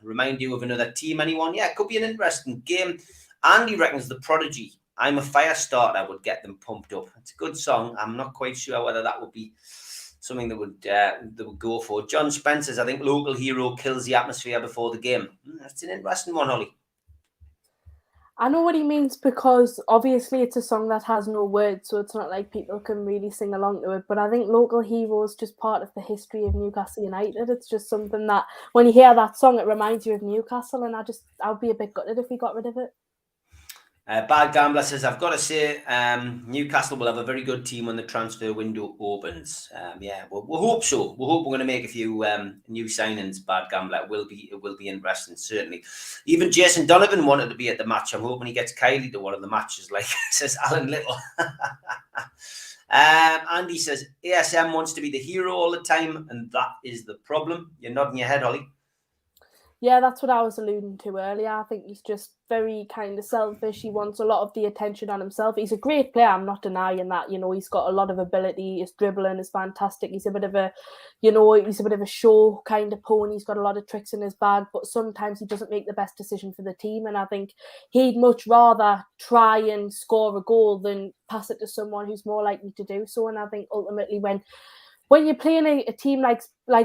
Remind you of another team, anyone? Yeah, it could be an interesting game. Andy reckons the Prodigy, I'm a Fire Starter, would get them pumped up. It's a good song. I'm not quite sure whether that would be something that would go for. John Spencer's, I think Local Hero kills the atmosphere before the game. That's an interesting one, Holly. I know what he means, because obviously it's a song that has no words, so it's not like people can really sing along to it. But I think Local Hero is just part of the history of Newcastle United. It's just something that when you hear that song, it reminds you of Newcastle, and I'd be a bit gutted if we got rid of it. Bad Gambler says, I've got to say, Newcastle will have a very good team when the transfer window opens. Yeah, we'll hope so. We hope we're going to make a few new signings, Bad Gambler. It will be interesting, certainly. Even Jason Donovan wanted to be at the match. I'm hoping he gets Kylie to one of the matches, like says Alan Little. Andy says, ASM wants to be the hero all the time, and that is the problem. You're nodding your head, Holly. Yeah, that's what I was alluding to earlier. I think he's just very kind of selfish. He wants a lot of the attention on himself. He's a great player. I'm not denying that. You know, he's got a lot of ability. His dribbling is fantastic. He's a bit of a show kind of pony. He's got a lot of tricks in his bag, but sometimes he doesn't make the best decision for the team. And I think he'd much rather try and score a goal than pass it to someone who's more likely to do so. And I think ultimately when you're playing a team like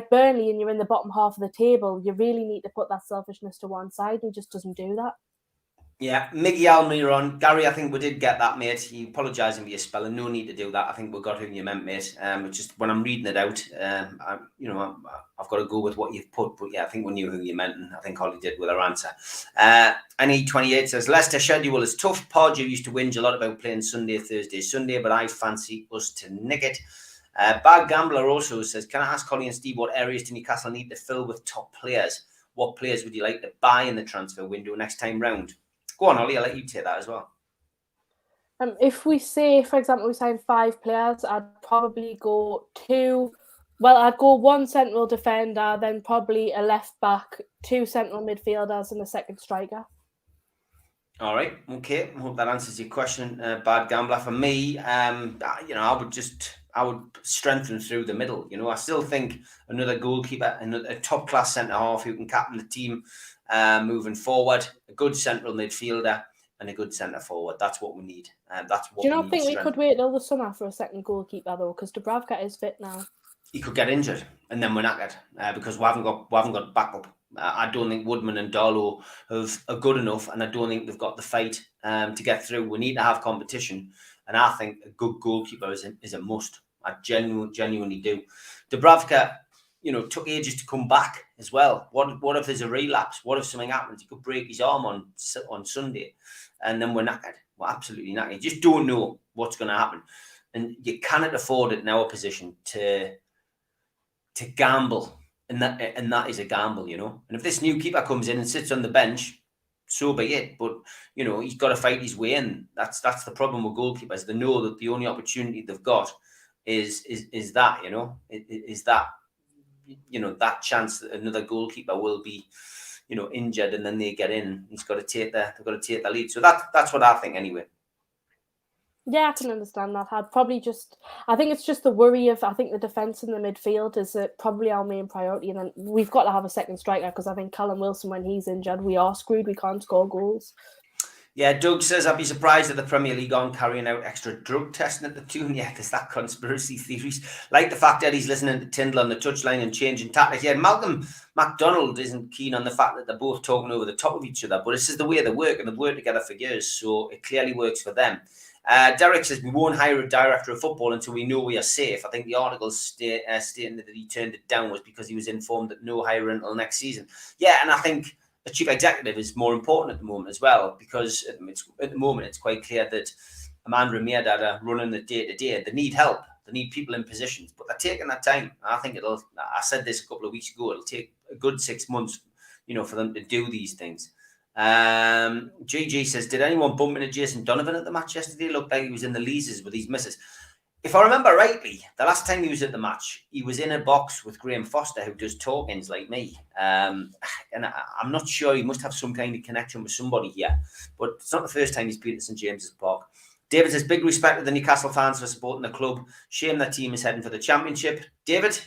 Burnley and you're in the bottom half of the table, you really need to put that selfishness to one side. He just doesn't do that. Yeah, Miggy Almiron. Gary, I think we did get that, mate. You apologising for your spelling. No need to do that. I think we got who you meant, mate. It's just when I'm reading it out, I've got to go with what you've put. But yeah, I think we knew who you meant, and I think Holly did with her answer. NE28 says, Leicester schedule is tough. Pardew used to whinge a lot about playing Sunday, Thursday, Sunday, but I fancy us to nick it. Bad Gambler also says, can I ask Holly and Steve what areas do Newcastle need to fill with top players? What players would you like to buy in the transfer window next time round? Go on, Holly, I'll let you take that as well. If we say, for example, we sign 5 players, I'd probably go I'd go 1 central defender, then probably a left back, 2 central midfielders, and a second striker. All right, okay. I hope that answers your question, Bad Gambler. For me, I would strengthen through the middle. You know, I still think another goalkeeper, a top class centre half who can captain the team moving forward, a good central midfielder, and a good centre forward. That's what we need. That's what. Do you not think we could wait till the summer for a second goalkeeper though? Because Dubravka is fit now. He could get injured, and then we're knackered because we haven't got backup. I don't think Woodman and Darlow are good enough, and I don't think they've got the fight to get through. We need to have competition, and I think a good goalkeeper is a must. I genuinely do. Dubravka, took ages to come back as well. What if there's a relapse? What if something happens? He could break his arm on Sunday, and then we're knackered. We're absolutely knackered. You just don't know what's going to happen, and you cannot afford it in our position to gamble. And that is a gamble, And if this new keeper comes in and sits on the bench, so be it. But he's got to fight his way in. That's the problem with goalkeepers. They know that the only opportunity they've got is that, is that, that chance that another goalkeeper will be, injured, and then they get in. They've got to take the lead. So that's what I think anyway. Yeah, I can understand that. I think it's just the worry of, I think the defence in the midfield is probably our main priority. And then we've got to have a second striker because I think Callum Wilson, when he's injured, we are screwed. We can't score goals. Yeah, Doug says, I'd be surprised if the Premier League aren't carrying out extra drug testing at the tune. Yeah, there's that conspiracy theories. Like the fact that he's listening to Tyndall on the touchline and changing tactics. Yeah, Malcolm MacDonald isn't keen on the fact that they're both talking over the top of each other, but this is the way they work, and they've worked together for years, so it clearly works for them. Derek says, we won't hire a director of football until we know we are safe. I think the article stating that he turned it down was because he was informed that no hiring until next season. Yeah, and I think a chief executive is more important at the moment as well, because at the moment it's quite clear that Amanda and Mirdad are running the day-to-day. They need help. They need people in positions, but they're taking that time. I think I said this a couple of weeks ago, it'll take a good 6 months, for them to do these things. GG says, did anyone bump into Jason Donovan at the match yesterday? It looked like he was in the leases with his missus. If I remember rightly, the last time he was at the match, he was in a box with Graham Foster, who does talk-ins like me. And I'm not sure, he must have some kind of connection with somebody here. But it's not the first time he's been at St James's Park. David says, big respect to the Newcastle fans for supporting the club. Shame that team is heading for the championship. David,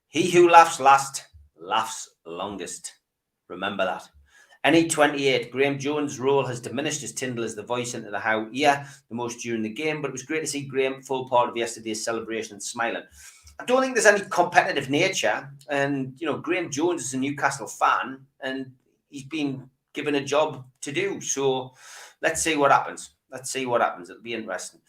he who laughs last, laughs longest. Remember that. NE28, Graham Jones' role has diminished as Tyndall is the voice into the how the most during the game, but it was great to see Graham full part of yesterday's celebration and smiling. I don't think there's any competitive nature, and Graham Jones is a Newcastle fan and he's been given a job to do, so let's see what happens. It'll be interesting.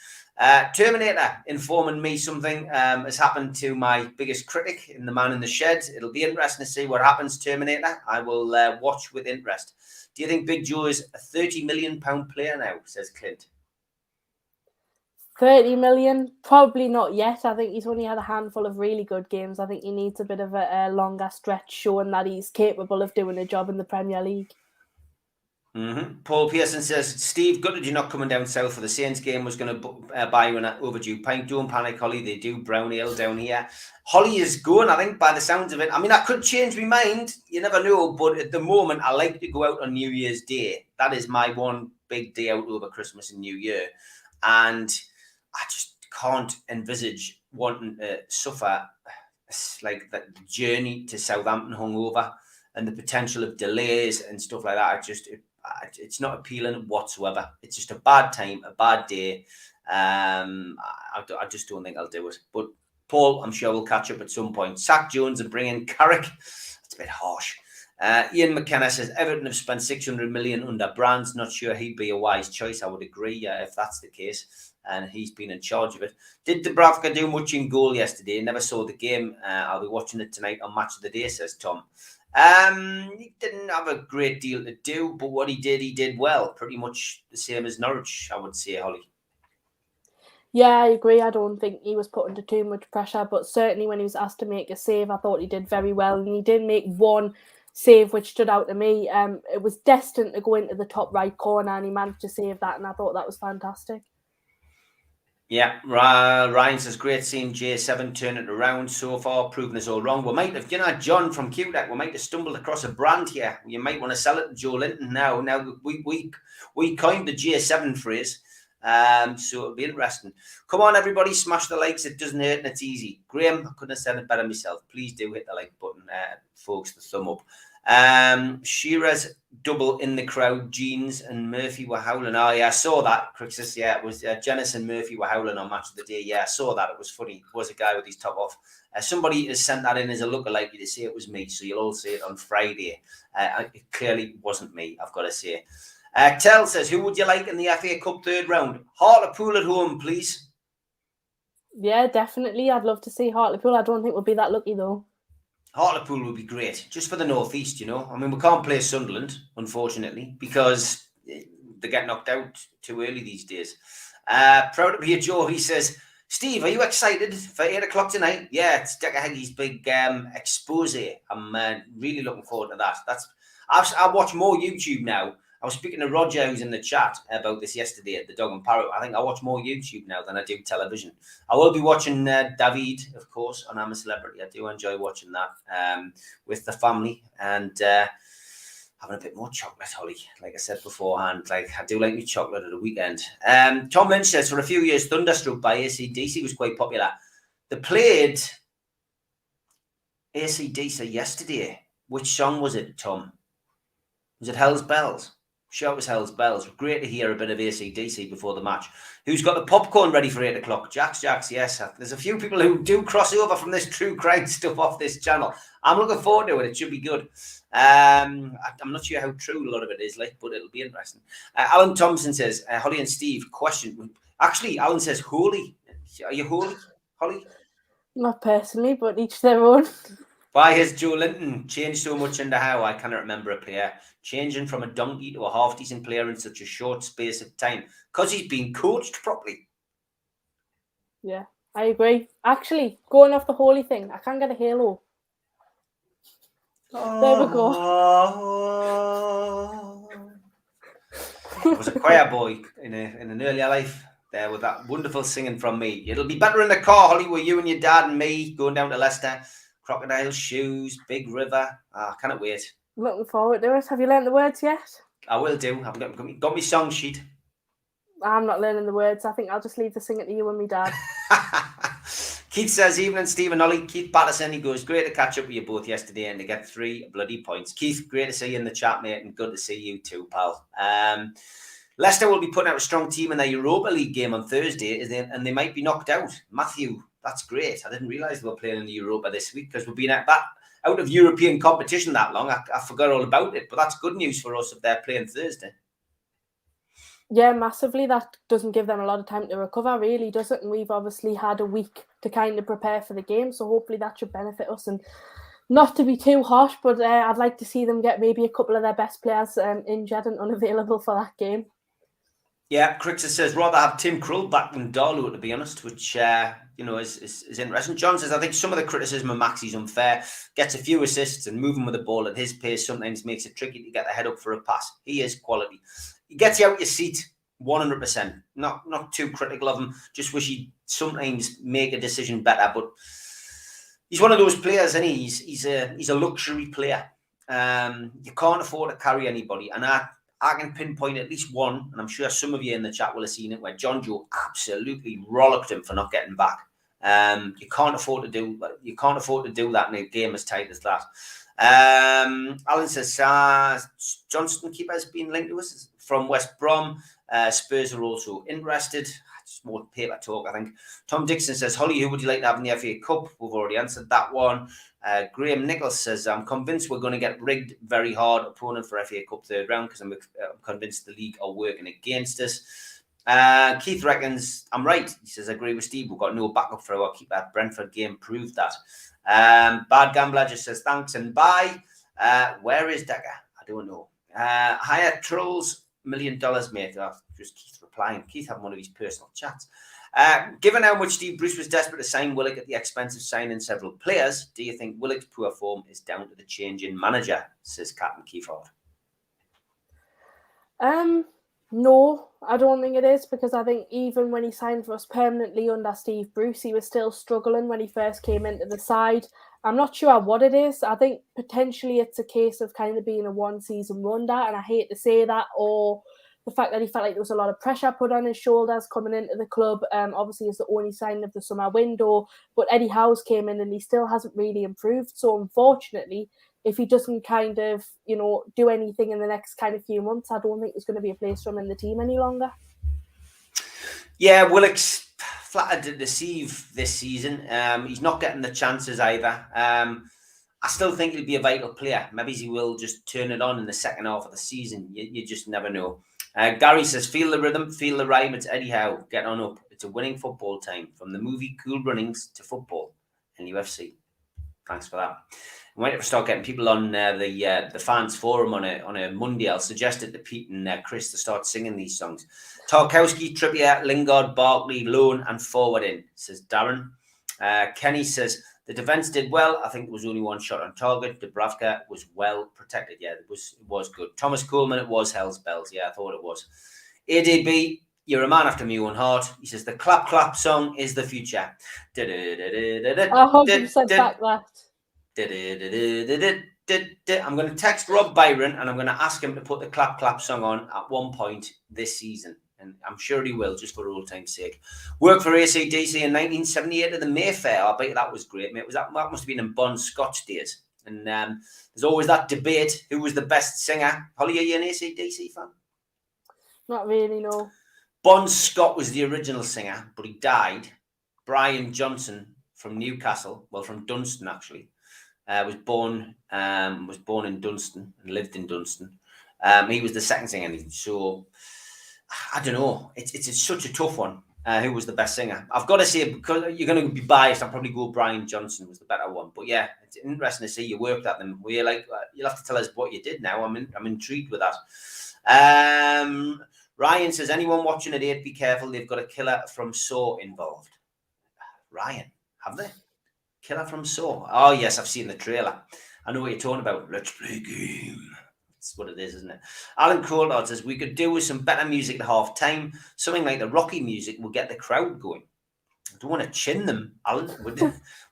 Terminator informing me something has happened to my biggest critic in The Man in the Shed. It'll be interesting to see what happens, Terminator. I will watch with interest. Do you think Big Joe is a £30 million player now, says Clint? 30 million? Probably not yet. I think he's only had a handful of really good games. I think he needs a bit of a longer stretch showing that he's capable of doing a job in the Premier League. Mm-hmm. Paul Pearson says, Steve, gutted you're not coming down south for the Saints game. Was going to buy you an overdue pint. Don't panic, Holly. They do brown ale down here. Holly is going, I think, by the sounds of it. I mean, I could change my mind. You never know. But at the moment, I like to go out on New Year's Day. That is my one big day out over Christmas and New Year. And I just can't envisage wanting to suffer like that journey to Southampton hungover and the potential of delays and stuff like that. It's not appealing whatsoever. It's just a bad time, a bad day. I just don't think I'll do it. But Paul, I'm sure we'll catch up at some point. Sack Jones and bring in Carrick. That's a bit harsh. Ian McKenna says, Everton have spent 600 million under Brands. Not sure he'd be a wise choice. I would agree if that's the case. And he's been in charge of it. Did Dubravka do much in goal yesterday? Never saw the game. I'll be watching it tonight on Match of the Day, says Tom. He didn't have a great deal to do, but what he did well. Pretty much the same as Norwich, I would say, Holly. Yeah, I agree. I don't think he was put under too much pressure, but certainly when he was asked to make a save, I thought he did very well. And he did make one save which stood out to me. It was destined to go into the top right corner, and he managed to save that, and I thought that was fantastic. Yeah, Ryan says, great seeing J7 turn it around so far, proving us all wrong. We might have, John from QDEC, we might have stumbled across a brand here. You might want to sell it to Joe Linton now. Now, we coined the J7 phrase, so it'll be interesting. Come on, everybody, smash the likes. It doesn't hurt and it's easy. Graham, I couldn't have said it better myself. Please do hit the like button, folks, the thumb up. Shearer's double in the crowd. Jeans and Murphy were howling. Oh yeah, I saw that, Crixus. Yeah, it was Janice and Murphy were howling on Match of the Day. Yeah, I saw that. It was funny. It was a guy with his top off. Somebody has sent that in as a lookalike to say it was me, so you'll all see it on Friday. It clearly wasn't me, I've got to say. Tell says, who would you like in the FA Cup third round? Hartlepool at home, please. Yeah, definitely. I'd love to see Hartlepool. I don't think we'll be that lucky though. Hartlepool would be great, just for the North East, I mean, we can't play Sunderland, unfortunately, because they get knocked out too early these days. Proud to be a Joe. He says, Steve, are you excited for 8 o'clock tonight? Yeah, it's Decaheggy's big expose. I'm really looking forward to that. I watch more YouTube now. I was speaking to Roger, who's in the chat, about this yesterday at the Dog and Parrot. I think I watch more YouTube now than I do television. I will be watching David, of course, on I'm a Celebrity. I do enjoy watching that with the family. And having a bit more chocolate, Holly. Like I said beforehand, like I do like me chocolate at the weekend. Tom Lynch says, for a few years, Thunderstruck by AC/DC was quite popular. They played AC/DC yesterday. Which song was it, Tom? Was it Hell's Bells? Sure, it was Hell's Bells. Great to hear a bit of AC/DC before the match. Who's got the popcorn ready for 8 o'clock? Jax, yes. There's a few people who do cross over from this true crime stuff off this channel. I'm looking forward to it. It should be good. I'm not sure how true a lot of it is, like, but it'll be interesting. Alan Thompson says, Holly and Steve, question. Actually, Alan says, holy. Are you holy, Holly? Not personally, but each their own. Why has Joe Linton changed so much into how I cannot remember a player changing from a donkey to a half-decent player in such a short space of time? Because he's been coached properly. Yeah, I agree. Actually, going off the holy thing, I can't get a halo. There we go. I was a choir boy in an earlier life there with that wonderful singing from me. It'll be better in the car, Holly, with you and your dad and me going down to Leicester. Crocodile shoes, big river. I cannot wait. Looking forward to it. Have you learned the words yet? I will do. I've got my song sheet. I'm not learning the words. I think I'll just leave the singing to you and my dad. Keith says, evening, Steve and Ollie. Keith Patterson, he goes, great to catch up with you both yesterday and to get 3 bloody points. Keith, great to see you in the chat, mate, and good to see you too, pal. Leicester will be putting out a strong team in their Europa League game on Thursday, and they might be knocked out. Matthew, that's great. I didn't realise they were playing in the Europa this week because we've been out of European competition that long. I forgot all about it, but that's good news for us if they're playing Thursday. Yeah, massively. That doesn't give them a lot of time to recover, really, does it? And we've obviously had a week to kind of prepare for the game, so hopefully that should benefit us. And not to be too harsh, but I'd like to see them get maybe a couple of their best players injured and unavailable for that game. Yeah, Crixer says rather have Tim Krul back than Darlow, to be honest, which is interesting. John says I think some of the criticism of Maxi's unfair. Gets a few assists and moving with the ball at his pace sometimes makes it tricky to get the head up for a pass. He is quality. He gets you out your seat 100%. Not too critical of him. Just wish he'd sometimes make a decision better. But he's one of those players, and he's a luxury player. You can't afford to carry anybody, and I can pinpoint at least one, and I'm sure some of you in the chat will have seen it, where John Joe absolutely rollicked him for not getting back. You can't afford to do that in a game as tight as that. Alan says Johnston keeper has been linked to us from West Brom. Spurs are also interested. Just more paper talk, I think. Tom Dixon says, Holly, who would you like to have in the FA Cup? We've already answered that one. Graham Nichols says, I'm convinced we're going to get rigged very hard opponent for FA Cup third round because I'm convinced the league are working against us. Keith reckons I'm right. He says, I agree with Steve. We've got no backup for our keeper. Brentford game proved that. Bad Gambler just says, thanks and bye. Where is Decker? I don't know. Higher Trolls, $1 million, mate. Just Keith replying. Keith having one of his personal chats. Given how much Steve Bruce was desperate to sign Willock at the expense of signing several players, do you think Willock's poor form is down to the change in manager, says Captain Keyford? No, I don't think it is, because I think even when he signed for us permanently under Steve Bruce, he was still struggling when he first came into the side. I'm not sure what it is. I think potentially it's a case of kind of being a one-season wonder, and I hate to say that, or the fact that he felt like there was a lot of pressure put on his shoulders coming into the club. Obviously, it's the only sign of the summer window, but Eddie Howe's came in and he still hasn't really improved. So unfortunately, if he doesn't kind of, do anything in the next kind of few months, I don't think there's going to be a place for him in the team any longer. Yeah, Willock's flattered to deceive this season. He's not getting the chances either. I still think he'll be a vital player. Maybe he will just turn it on in the second half of the season. You just never know. Gary says, feel the rhythm, feel the rhyme. It's Eddie Howe. Get on up. It's a winning football time. From the movie Cool Runnings to football and UFC. Thanks for that. I might have to start getting people on the fans forum on a Monday. I'll suggest it to Pete and Chris to start singing these songs. Tarkowski, Trippier, Lingard, Barkley, Loan and forward in, says Darren. Kenny says, the defence did well. I think there was only one shot on target. Dubravka was well protected. Yeah, it was good. Thomas Coleman, it was Hell's Bells. Yeah, I thought it was. ADB, you're a man after my own heart. He says, the clap clap song is the future. I hope you said back that. I'm going to text Rob Byron and I'm going to ask him to put the Clap Clap song on at one point this season. And I'm sure he will, just for old time's sake. Worked for AC/DC in 1978 at the Mayfair. I bet that was great, mate. That must have been in Bon Scott's days. And there's always that debate, who was the best singer. Holly, are you an AC/DC fan? Not really, no. Bon Scott was the original singer, but he died. Brian Johnson from Newcastle, well, from Dunstan actually, was born in Dunstan and lived in Dunstan. He was the second singer. So I don't know. It's such a tough one. Who was the best singer? I've got to say, because you're going to be biased, I'll probably go Brian Johnson was the better one. But yeah, it's interesting to see you worked at them. Where you'll have to tell us what you did now. I'm intrigued with that. Ryan says, anyone watching at 8, be careful. They've got a killer from Saw involved. Ryan, have they? Killer from Saw. Oh yes, I've seen the trailer. I know what you're talking about. Let's play a game. That's what it is, isn't it? Alan Coulthard says, we could do with some better music at half time. Something like the Rocky music will get the crowd going. I don't want to chin them, Alan. We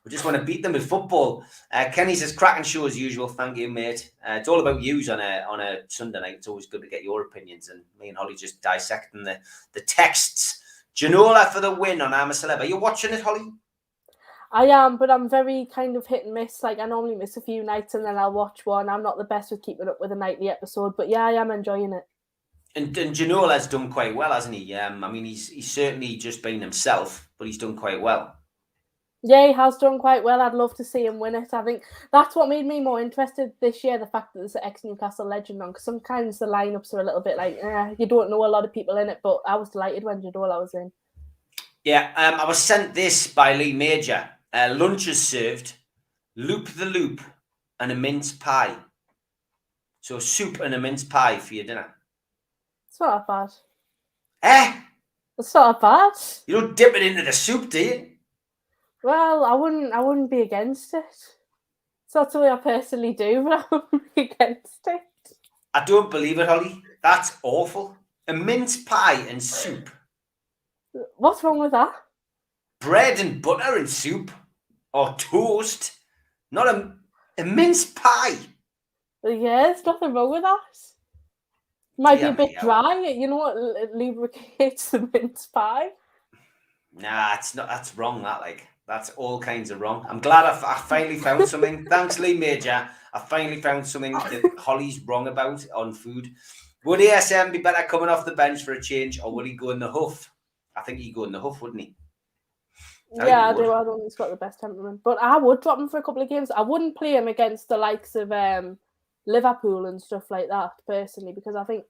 just want to beat them with football. Kenny says, cracking show as usual. Thank you, mate. It's all about yous on a Sunday night. It's always good to get your opinions. And me and Holly just dissecting the texts. Ginola for the win on I'm a Celeb. Are you watching it, Holly? I am, but I'm very kind of hit and miss. Like, I normally miss a few nights and then I'll watch one. I'm not the best with keeping up with a nightly episode, but yeah, I am enjoying it. And Ginola's done quite well, hasn't he? I mean, he's certainly just been himself, but he's done quite well. Yeah, he has done quite well. I'd love to see him win it. I think that's what made me more interested this year, the fact that there's an ex-Newcastle legend on, because sometimes the lineups are a little bit like, you don't know a lot of people in it, but I was delighted when Ginola was in. Yeah, I was sent this by Lee Major. Lunch is served, loop the loop, and a mince pie. So soup and a mince pie for your dinner. It's not bad. It's not bad. You don't dip it into the soup, do you? Well, I wouldn't be against it. It's not something I personally do, but I wouldn't be against it. I don't believe it, Holly. That's awful. A mince pie and soup. What's wrong with that? Bread and butter and soup. Or toast. Not a mince pie. Yeah, there's nothing wrong with that. Might be a bit dry. You know what lubricates the mince pie? Nah, it's not. That's wrong. That's all kinds of wrong. I'm glad I finally found something. Thanks, Lee Major. I finally found something that Holly's wrong about on food. Would ASM be better coming off the bench for a change, or will he go in the huff? I think he'd go in the huff, wouldn't he? Yeah, I do. I don't think he's got the best temperament. But I would drop him for a couple of games. I wouldn't play him against the likes of Liverpool and stuff like that, personally, because I think,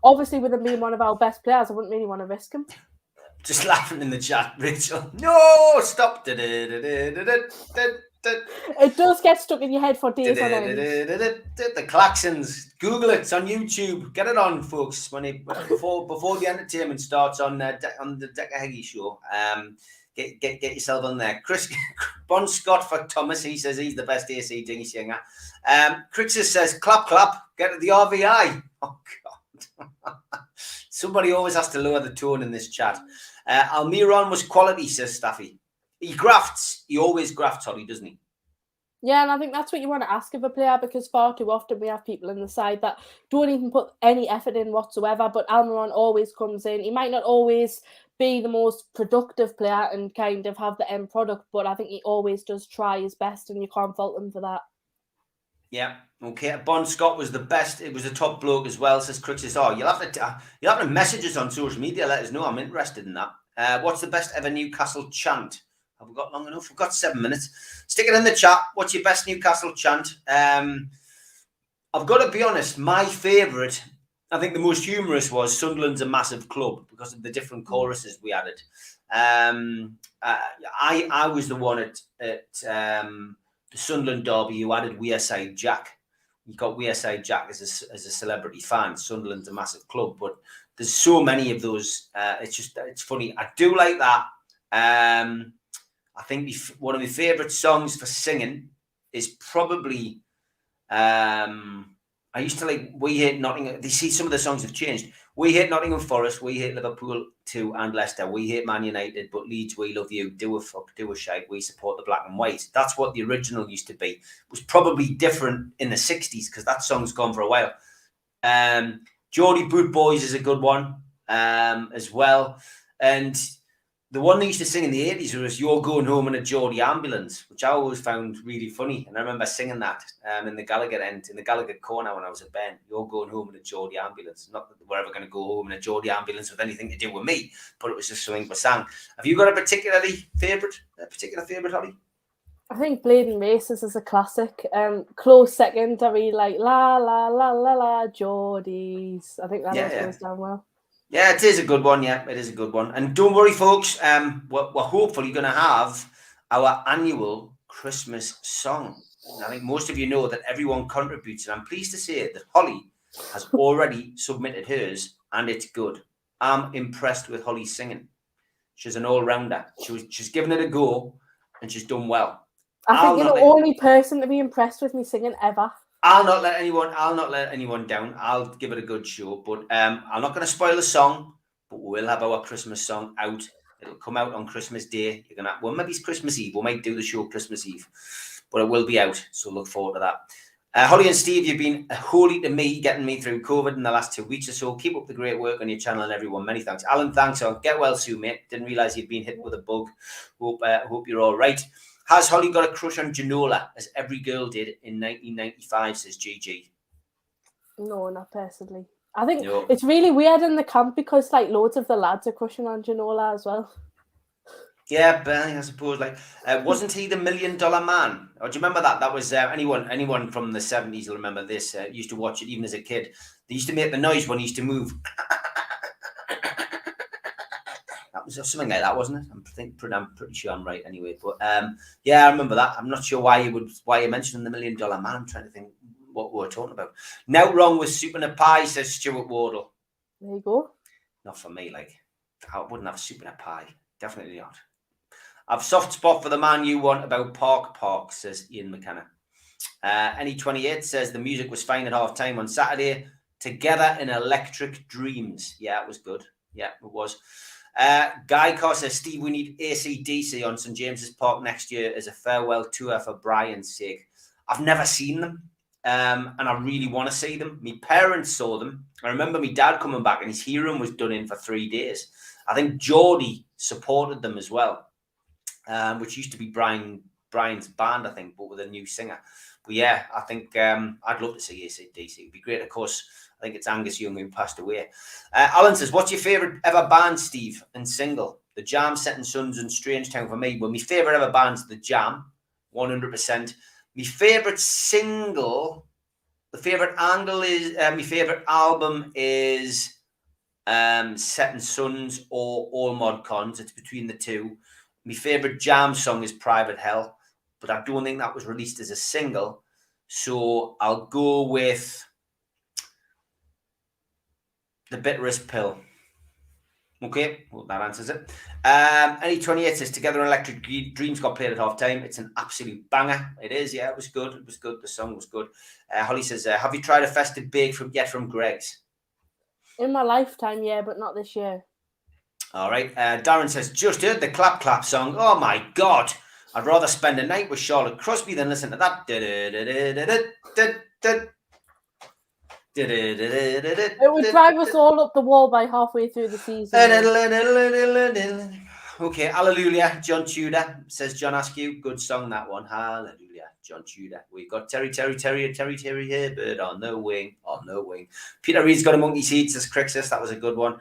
obviously, with him being one of our best players, I wouldn't really want to risk him. Just laughing in the chat, Rachel. No, stop. It does get stuck in your head for days on end. The klaxons. Google it. It's on YouTube. Get it on, folks. Before the entertainment starts on the Decker Heggie show. Get yourself on there. Chris Bon Scott for Thomas. He says he's the best AC Dingy singer. Crixus says clap clap. Get to the RVI. Oh God. Somebody always has to lower the tone in this chat. Almiron was quality, says Staffy. He grafts. He always grafts, Holly, doesn't he? Yeah, and I think that's what you want to ask of a player, because far too often we have people in the side that don't even put any effort in whatsoever, but Almiron always comes in. He might not always be the most productive player and kind of have the end product, but I think he always does try his best, and you can't fault him for that. Yeah, okay. Bon Scott was the best. It was a top bloke as well, says Crixus. Oh, you'll have to message us on social media. Let us know. I'm interested in that. What's the best ever Newcastle chant? Have we got long enough? We've got 7 minutes. Stick it in the chat. What's your best Newcastle chant? I've got to be honest. My favourite, I think the most humorous, was Sunderland's a massive club, because of the different choruses we added. I was the one at the Sunderland derby who added Wearside Jack. You got Wearside Jack as a celebrity fan. Sunderland's a massive club, but there's so many of those. It's funny. I do like that. I think one of my favourite songs for singing is probably I used to like We Hate Nottingham. They see some of the songs have changed. We hate Nottingham Forest. We hate Liverpool too, and Leicester. We hate Man United, but Leeds, we love you. Do a fuck, do a shite. We support the black and white. That's what the original used to be. It was probably different in the 60s because that song's gone for a while. Geordie Boot Boys is a good one as well. And the one they used to sing in the 80s was You're Going Home in a Geordie Ambulance, which I always found really funny. And I remember singing that in the Gallagher end, in the Gallagher corner when I was at Ben. You're going home in a Geordie ambulance. Not that we're ever going to go home in a Geordie ambulance with anything to do with me, but it was just something we sang. Have you got a particular favourite, Holly? I think Bleeding Races is a classic. Close second, I really like La La La La La Geordies. I think that always goes down well. Yeah, it is a good one. Yeah, it is a good one. And don't worry, folks. We're hopefully going to have our annual Christmas song. And I think most of you know that everyone contributes. And I'm pleased to say that Holly has already submitted hers, and it's good. I'm impressed with Holly's singing. She's an all-rounder. She's given it a go, and she's done well. I think you're the only person to be impressed with me singing ever. I'll not let anyone down. I'll give it a good show, but I'm not going to spoil the song. But we'll have our Christmas song out. It'll come out on Christmas Day. Maybe it's Christmas Eve. We might do the show Christmas Eve, but it will be out. So look forward to that. Holly and Steve, you've been holy to me, getting me through COVID in the last 2 weeks or so. Keep up the great work on your channel, and everyone, many thanks. Alan, thanks. Get well soon, mate. Didn't realise you'd been hit with a bug. Hope you're all right. Has Holly got a crush on Ginola, as every girl did in 1995, says GG? No, not personally. I think it's really weird in the camp because like loads of the lads are crushing on Ginola as well. Yeah, but I suppose wasn't he the $1 Million Man? Or do you remember that? That was anyone from the 70s will remember this. Used to watch it even as a kid. They used to make the noise when he used to move. That was something like that, wasn't it? I'm pretty sure I'm right anyway. But yeah, I remember that. I'm not sure why you're mentioning the $1 Million Man. I'm trying to think what we're talking about. Now wrong with soup and a pie, says Stuart Wardle. There you go. Not for me. I wouldn't have soup and a pie. Definitely not. I've soft spot for the man you want about Park, says Ian McKenna. NE28 says the music was fine at half time on Saturday. Together in Electric Dreams. Yeah, it was good. Yeah, it was. Guy Carr says, Steve, we need AC/DC on St James's Park next year as a farewell tour for Brian's sake. I've never seen them, and I really want to see them. My parents saw them. I remember my dad coming back and his hearing was done in for 3 days. I think Geordie supported them as well, which used to be Brian's band, I think, but with a new singer. But yeah, I think I'd love to see AC/DC. It'd be great. Of course, I think it's Angus Young who passed away. Alan says, what's your favourite ever band, Steve, and single? The Jam, Setting Suns, and Strange Town for me. Well, my favourite ever band's The Jam, 100%. My favourite single, my favourite album is Setting Suns or All Mod Cons. It's between the two. My favourite Jam song is Private Hell, but I don't think that was released as a single. So I'll go with The Bitterest Pill. Okay, well, that answers it. NE28 says Together in Electric Dreams got played at half time. It's an absolute banger. It is, yeah, it was good. It was good. The song was good. Holly says, have you tried a festive bake from Greg's? In my lifetime, yeah, but not this year. All right. Darren says, just heard the Clap Clap song. Oh my God. I'd rather spend a night with Charlotte Crosby than listen to that. It would drive us all up the wall by halfway through the season. Okay, Hallelujah, John Tudor, says John Askew. Good song, that one. Hallelujah, John Tudor. We got Terry Herbert on the wing. Peter Reed's got a monkey seed, says Crixus. That was a good one.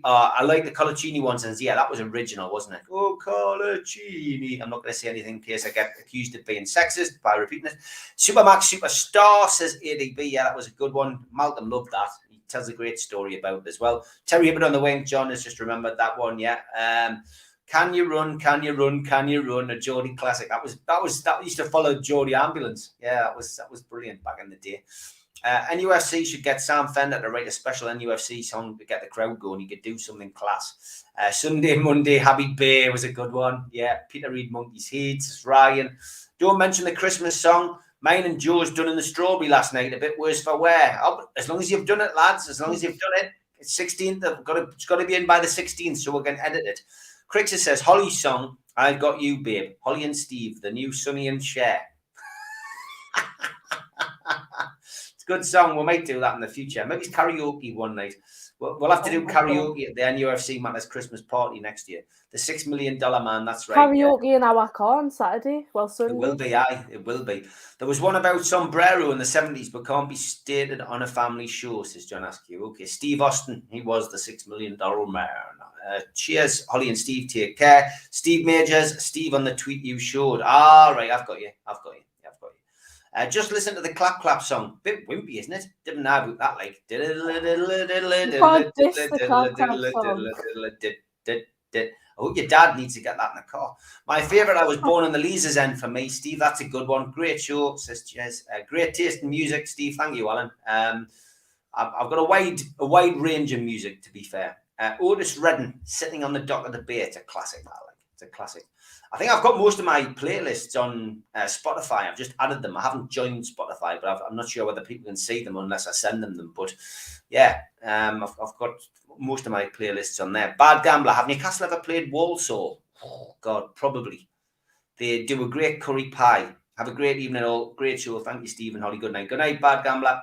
I like the Colaccini one, says, yeah, that was original, wasn't it? Oh, Colaccini. I'm not going to say anything in case I get accused of being sexist by repeating it. Supermax Superstar, says ADB. Yeah, that was a good one. Malcolm loved that. He tells a great story about it as well. Terry Hibbert on the wing. John has just remembered that one, yeah. Can you run? A Geordie classic. That used to follow Geordie Ambulance. Yeah, that was brilliant back in the day. NUFC should get Sam Fender to write a special NUFC song to get the crowd going. He could do something class. Sunday, Monday, Happy Bay was a good one. Yeah, Peter Reed, Monkey's Heads, Ryan. Don't mention the Christmas song. Mine and Joe's done in the strawberry last night. A bit worse for wear. Oh, as long as you've done it, lads. As long as you've done it. It's 16th. It's got to be in by the 16th, so we're going to edit it. Crixer says, Holly's song, I Got You, Babe. Holly and Steve, the new Sonny and Cher. It's a good song. We might do that in the future. Maybe it's karaoke one night. We'll have to do karaoke at the NUFC Matters Christmas party next year. The $6 Million Man, that's right. Karaoke in our car on Saturday. Well, Sunday. It will be, aye. It will be. There was one about sombrero in the 70s, but can't be stated on a family show, says John Askew. Okay, Steve Austin, he was the $6 Million Man. Cheers, Holly and Steve, take care. Steve Majors, Steve on the tweet you showed. Right, I've got you. Just listen to the Clap Clap song. Bit wimpy, isn't it? Didn't know about that. Like, oh, your dad needs to get that in the car. My favourite, I was born on the Leazer's End for me. Steve, that's a good one. Great show, says Jez. Great taste in music, Steve. Thank you, Alan. I've got a wide range of music, to be fair. Otis Redding, Sitting on the Dock of the Bay. It's a classic, I like. It's a classic. I think I've got most of my playlists on Spotify. I've just added them. I haven't joined Spotify, but I'm not sure whether people can see them unless I send them. But yeah, I've got most of my playlists on there. Bad Gambler. Have Newcastle ever played Walsall? Oh, God, probably. They do a great curry pie. Have a great evening all. Great show. Thank you, Stephen Holly. Good night. Good night, Bad Gambler.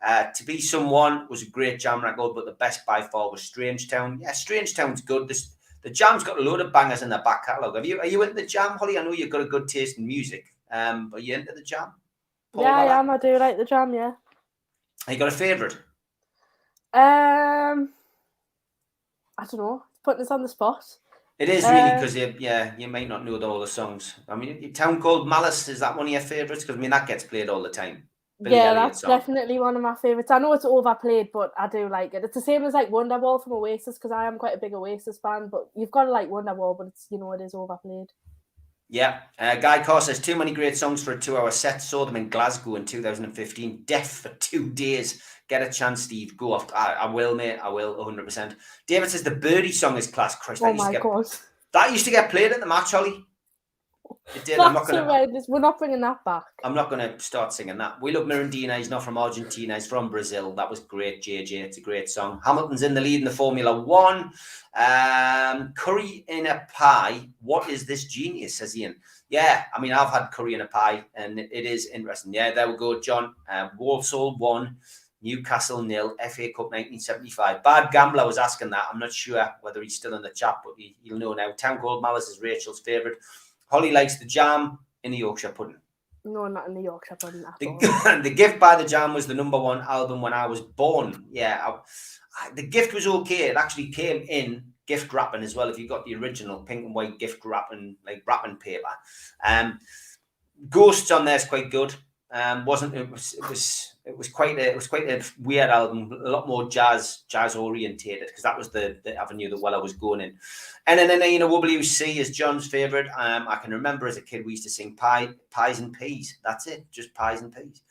To Be Someone was a great jam record, but the best by far was Strangetown. Yeah, Strangetown's good. The Jam's got a load of bangers in their back catalogue. Are you into the Jam, Holly? I know you've got a good taste in music. Are you into the Jam? Yeah, I am. I do like the Jam, yeah. Have you got a favourite? I don't know. Putting us on the spot. It is really because you might not know all the songs. I mean, a Town Called Malice, is that one of your favourites? Because I mean that gets played all the time. Yeah, that's definitely one of my favourites. I know it's overplayed, but I do like it. It's the same as like Wonderwall from Oasis, because I am quite a big Oasis fan. But you've got to like Wonderwall, but it's it is overplayed. Yeah, Guy Carr says too many great songs for a 2-hour set. Saw them in Glasgow in 2015. Deaf for 2 days. Get a chance, Steve. Go off. I will, mate. I will, 100%. David says the Birdie song is class. Christ, oh my God. That used to get played at the match, Holly. It did. We're not bringing that back. I'm not going to start singing that. We Love Mirandina. He's not from Argentina. He's from Brazil. That was great, JJ. It's a great song. Hamilton's in the lead in the Formula One. Curry in a pie. What is this genius, says Ian. Yeah, I mean, I've had curry in a pie, and it is interesting. Yeah, there we go, John. Walsall 1, Newcastle 0, FA Cup 1975. Bad Gambler was asking that. I'm not sure whether he's still in the chat, but he'll know now. Town Called Malice is Rachel's favourite. Holly likes the Jam in the Yorkshire Pudding. No, not in the Yorkshire Pudding at all. The Gift by the Jam was the #1 album when I was born. Yeah, the Gift was okay. It actually came in gift wrapping as well. If you got the original pink and white gift wrapping, like wrapping paper. Ghosts on there is quite good. It was quite a weird album, a lot more jazz orientated, because that was the avenue that I was going in. And then WC is John's favourite. I can remember as a kid we used to sing Pies and Peas. That's it, just Pies and Peas.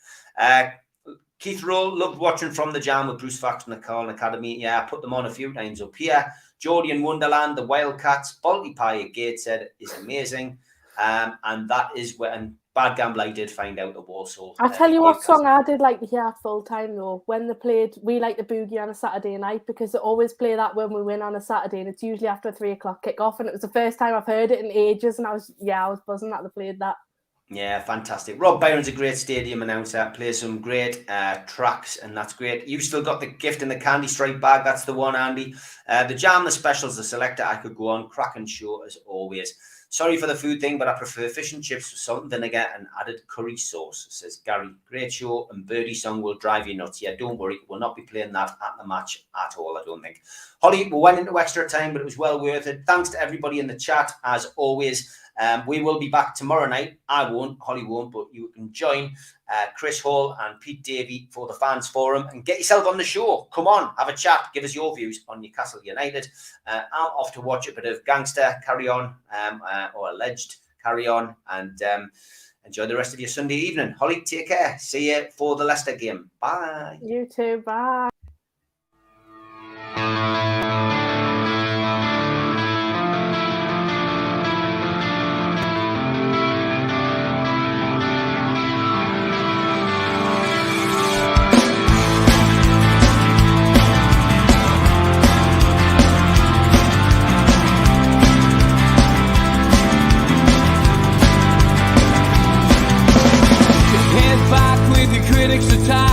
Keith Roll, loved watching From the Jam with Bruce Faxon and the Carlin Academy. Yeah, I put them on a few times up here. Geordie and Wonderland, the Wildcats, Balti Pie at Gateshead is amazing. And that is when Bad Gambler I did find out the Walsall. I'll tell you what song I did like to hear at full time though. When they played We Like the Boogie on a Saturday night, because they always play that when we win on a Saturday, and it's usually after a 3:00 kick-off, and it was the first time I've heard it in ages, and I was buzzing that they played that. Yeah, fantastic. Rob Byron's a great stadium announcer, plays some great tracks, and that's great. You've still got the Gift in the Candy Stripe bag, that's the one, Andy. The Jam, the Specials, the Selector, I could go on. Cracking show as always. Sorry for the food thing, but I prefer fish and chips with salt and vinegar and added curry sauce, says Gary. Great show, and Birdie song will drive you nuts. Yeah, don't worry, we'll not be playing that at the match at all, I don't think. Holly, we went into extra time, but it was well worth it. Thanks to everybody in the chat, as always. We will be back tomorrow night. I won't, Holly won't, but you can join Chris Hall and Pete Davey for the Fans Forum and get yourself on the show. Come on, have a chat. Give us your views on Newcastle United. I'm off to watch a bit of Gangster Carry On, or Alleged Carry On, and enjoy the rest of your Sunday evening. Holly, take care. See you for the Leicester game. Bye. You too. Bye. critics are tired.